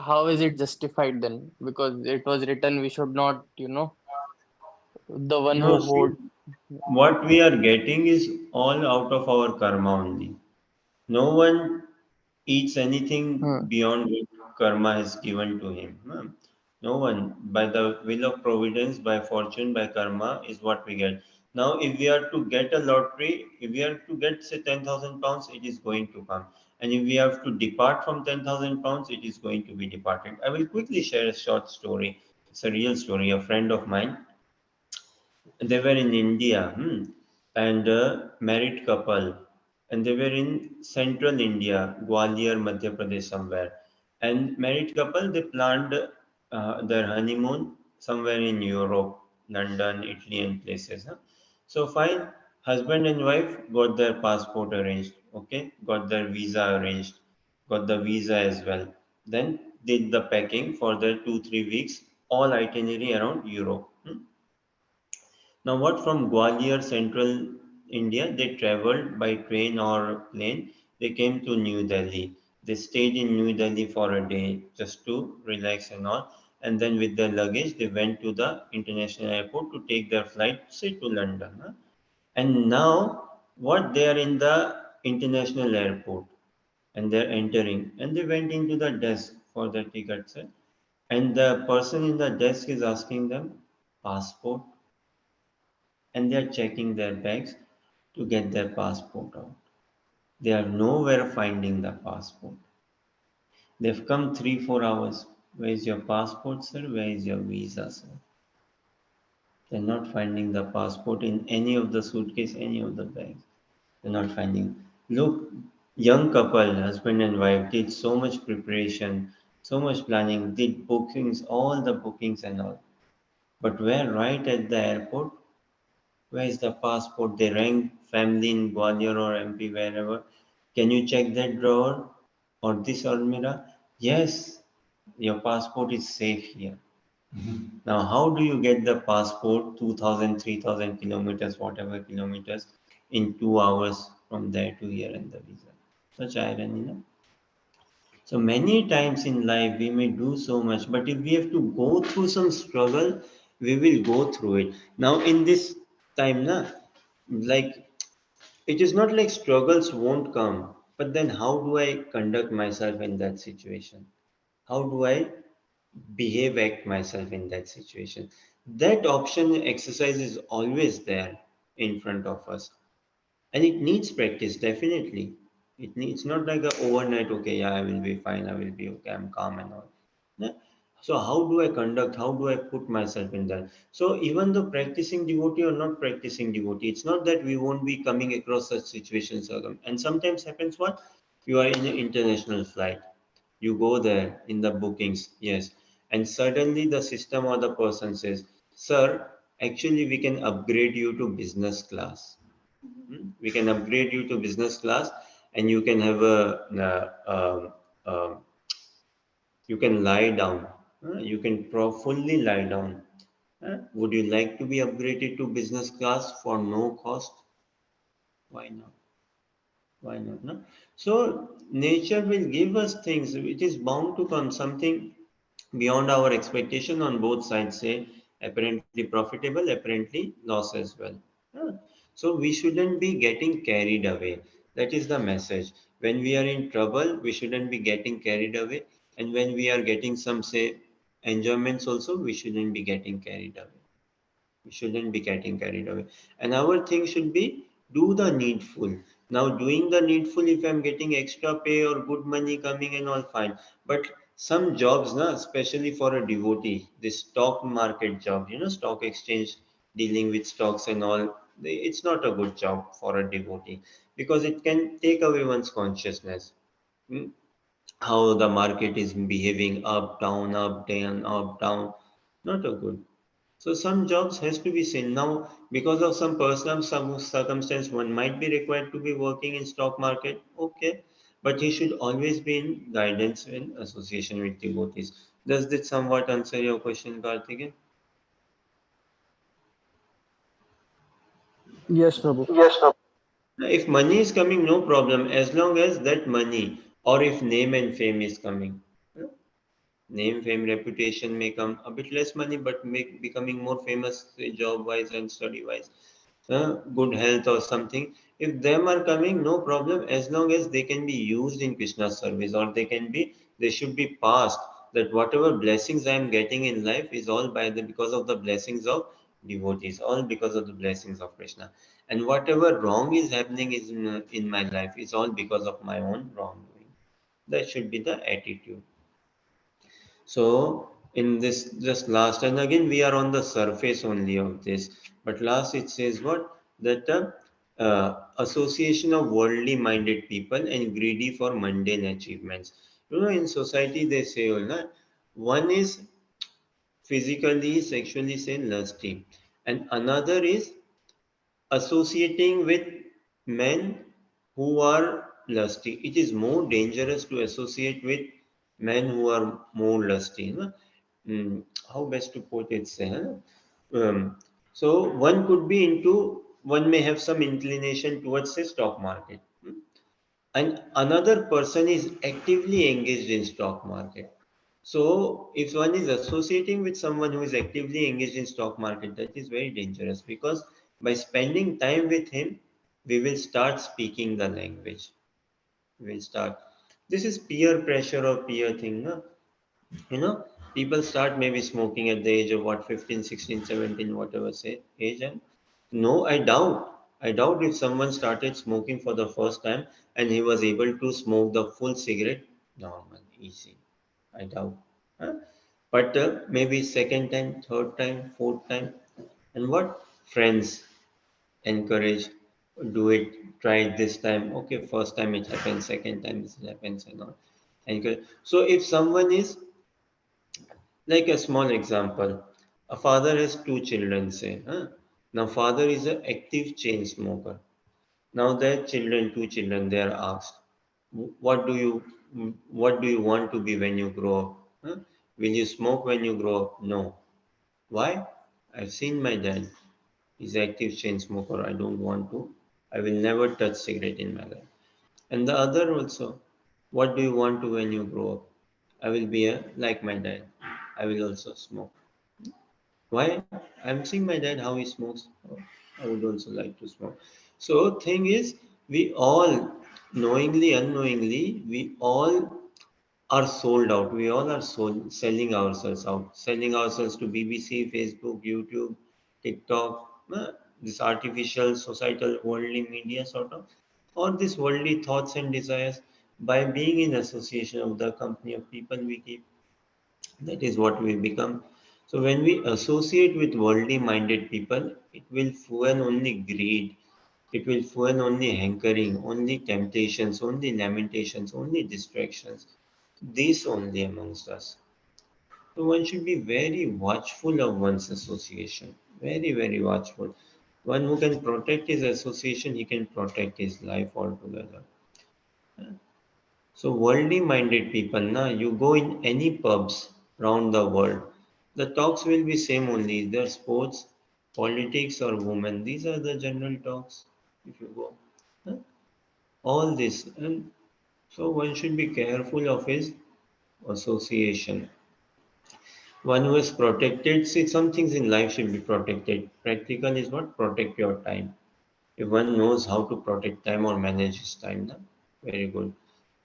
how is it justified then? Because it was written we should not, the one No, who see, hoard. what we are getting is all out of our karma only. No one eats anything Hmm. beyond what karma has given to him. No, no one. By the will of providence, by fortune, by karma is what we get. Now, if we are to get a lottery, if we are to get say £10,000, it is going to come. And if we have to depart from £10,000, it is going to be departed. I will quickly share a short story. It's a real story. A friend of mine, they were in India, and a married couple, and they were in central India, Gwalior, Madhya Pradesh, somewhere. And married couple, they planned their honeymoon somewhere in Europe, London, Italy, and places. So fine, husband and wife got their passport arranged, okay, got their visa arranged, got the visa as well. Then did the packing for the 2 3 weeks, all itinerary around Europe. Now, what from Gwalior, central India, they traveled by train or plane. They came to New Delhi. They stayed in New Delhi for a day just to relax and all. And then, with their luggage, they went to the international airport to take their flight, say, to London. And now, what they are in the international airport and they're entering, and they went into the desk for the tickets. And the person in the desk is asking them, passport, and they are checking their bags to get their passport out. They are nowhere finding the passport. They've come 3 4 hours. Where is your passport, sir? Where is your visa, sir? They're not finding the passport in any of the suitcase, any of the bags. They're not finding. Look, young couple, husband and wife, did so much preparation, so much planning, did bookings, all the bookings and all. But we're right at the airport. Where is the passport? They rang family in Gwalior or MP, wherever. Can you check that drawer or this almirah? Yes, your passport is safe here. Now, how do you get the passport 2,000, 3,000 kilometers, whatever kilometers, in 2 hours from there to here and the visa? Such irony, no? So many times in life we may do so much, but if we have to go through some struggle, we will go through it. Now in this time, na, like it is not like struggles won't come, but then how do I conduct myself in that situation? How do I behave, act myself in that situation? That option exercise is always there in front of us, and it needs practice, definitely. It's not like a overnight, okay, yeah, I will be fine, I will be okay, I'm calm and all. Yeah. So how do I conduct, how do I put myself in that? So even though practicing devotee or not practicing devotee, it's not that we won't be coming across such situations. And sometimes happens what, you are in an international flight, you go there in the bookings, yes, and suddenly the system or the person says, sir, actually we can upgrade you to business class. We can upgrade you to business class, and you can have a you can lie down. You can fully lie down. Would you like to be upgraded to business class for no cost? Why not? Why not? No? So nature will give us things. It is bound to come something beyond our expectation on both sides. Say apparently profitable, apparently loss as well. Yeah. So we shouldn't be getting carried away. That is the message. When we are in trouble, we shouldn't be getting carried away. And when we are getting some, say, enjoyments also, we shouldn't be getting carried away. We shouldn't be getting carried away. And our thing should be do the needful. Now, doing the needful, if I'm getting extra pay or good money coming and all, fine. But some jobs, na, especially for a devotee, this stock market job, stock exchange, dealing with stocks and all, it's not a good job for a devotee because it can take away one's consciousness. Hmm, how the market is behaving, up, down, up, down. Not a good. So some jobs has to be seen. Now, because of some personal some circumstance, one might be required to be working in stock market. Okay, but he should always be in guidance in association with devotees. Does this somewhat answer your question, Karthikeyan? Yes, Prabhu. If money is coming, no problem, as long as that money, or if name and fame is coming. Name, fame, reputation may come a bit less money, but make becoming more famous, say, job wise and study wise. Good health or something. If them are coming, no problem, as long as they can be used in Krishna's service, or they should be passed. That whatever blessings I am getting in life is all by the because of the blessings of devotees, all because of the blessings of Krishna. And whatever wrong is happening is in my life is all because of my own wrongdoing. That should be the attitude. So in this just last, and again we are on the surface only of this, but last it says what, that association of worldly minded people and greedy for mundane achievements. In society they say, oh, na, one is physically, sexually, say lusty, and another is associating with men who are lusty. It is more dangerous to associate with men who are more lusty. No? How best to put it? Say, huh? So one may have some inclination towards the stock market, and another person is actively engaged in stock market. So if one is associating with someone who is actively engaged in stock market, that is very dangerous, because by spending time with him, we will start speaking the language. We will start. This is peer pressure or peer thing. No? You know, people start maybe smoking at the age of what, 15, 16, 17, whatever say age. And no, I doubt if someone started smoking for the first time and he was able to smoke the full cigarette, normal, easy. I doubt. Huh? But maybe second time, third time, fourth time, and what friends encourage, do it, try it this time. Okay, first time it happens, second time this happens, and all. So if someone is, like a small example, a father has two children, say, huh? Now father is an active chain smoker. Now their children, two children, they are asked, what do you what do you want to be when you grow up? Huh? Will you smoke when you grow up? No. Why? I've seen my dad. He's an active chain smoker. I don't want to. I will never touch cigarette in my life. And the other also. What do you want to when you grow up? I will be like my dad. I will also smoke. Why? I'm seeing my dad how he smokes. Oh, I would also like to smoke. So thing is, we all, knowingly, unknowingly, we all are sold out. We all are selling ourselves out, selling ourselves to BBC, Facebook, YouTube, TikTok, this artificial, societal, worldly media sort of, or this worldly thoughts and desires by being in association of the company of people we keep. That is what we become. So when we associate with worldly minded people, it will fuel only greed. It will fuel only hankering, only temptations, only lamentations, only distractions. This only amongst us. So one should be very watchful of one's association. Very, very watchful. One who can protect his association, he can protect his life altogether. So worldly minded people, na, you go in any pubs around the world, the talks will be same only, either sports, politics or women. These are the general talks if you go. Huh? All this. And so one should be careful of his association. One who is protected, see, some things in life should be protected. Practical is what? Protect your time. If one knows how to protect time or manage his time, then very good.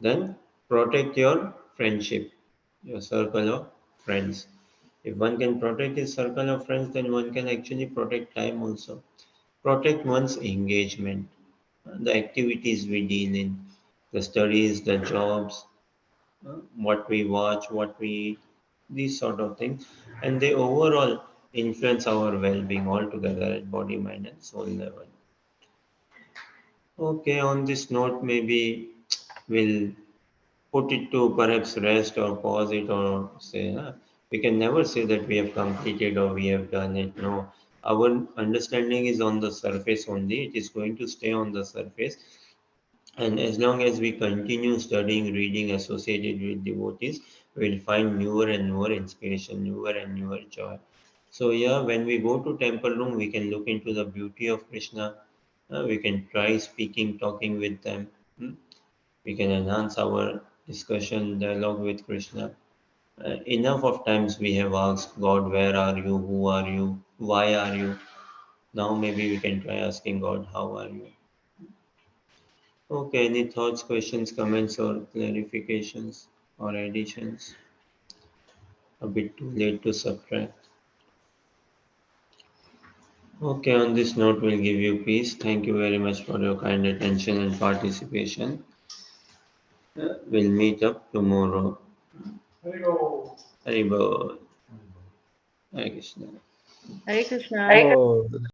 Then protect your friendship, your circle of friends. If one can protect his circle of friends, then one can actually protect time also. Protect one's engagement, the activities we deal in, the studies, the jobs, what we watch, what we eat, these sort of things. And they overall influence our well-being altogether at body, mind, and soul level. Okay, on this note, maybe we'll put it to perhaps rest or pause it or say, we can never say that we have completed or we have done it. No, our understanding is on the surface only. It is going to stay on the surface. And as long as we continue studying, reading associated with devotees, we'll find newer and newer inspiration, newer and newer joy. So yeah, when we go to temple room, we can look into the beauty of Krishna. We can try speaking, talking with them. Hmm? We can enhance our discussion, dialogue with Krishna. Enough of times we have asked God, where are you? Who are you? Why are you? Now maybe we can try asking God, how are you? Okay, any thoughts, questions, comments, or clarifications or additions? A bit too late to subtract. Okay, on this note, we'll give you peace. Thank you very much for your kind attention and participation. We'll meet up tomorrow. Haribol. Hare Krishna. Hare Krishna. Oh,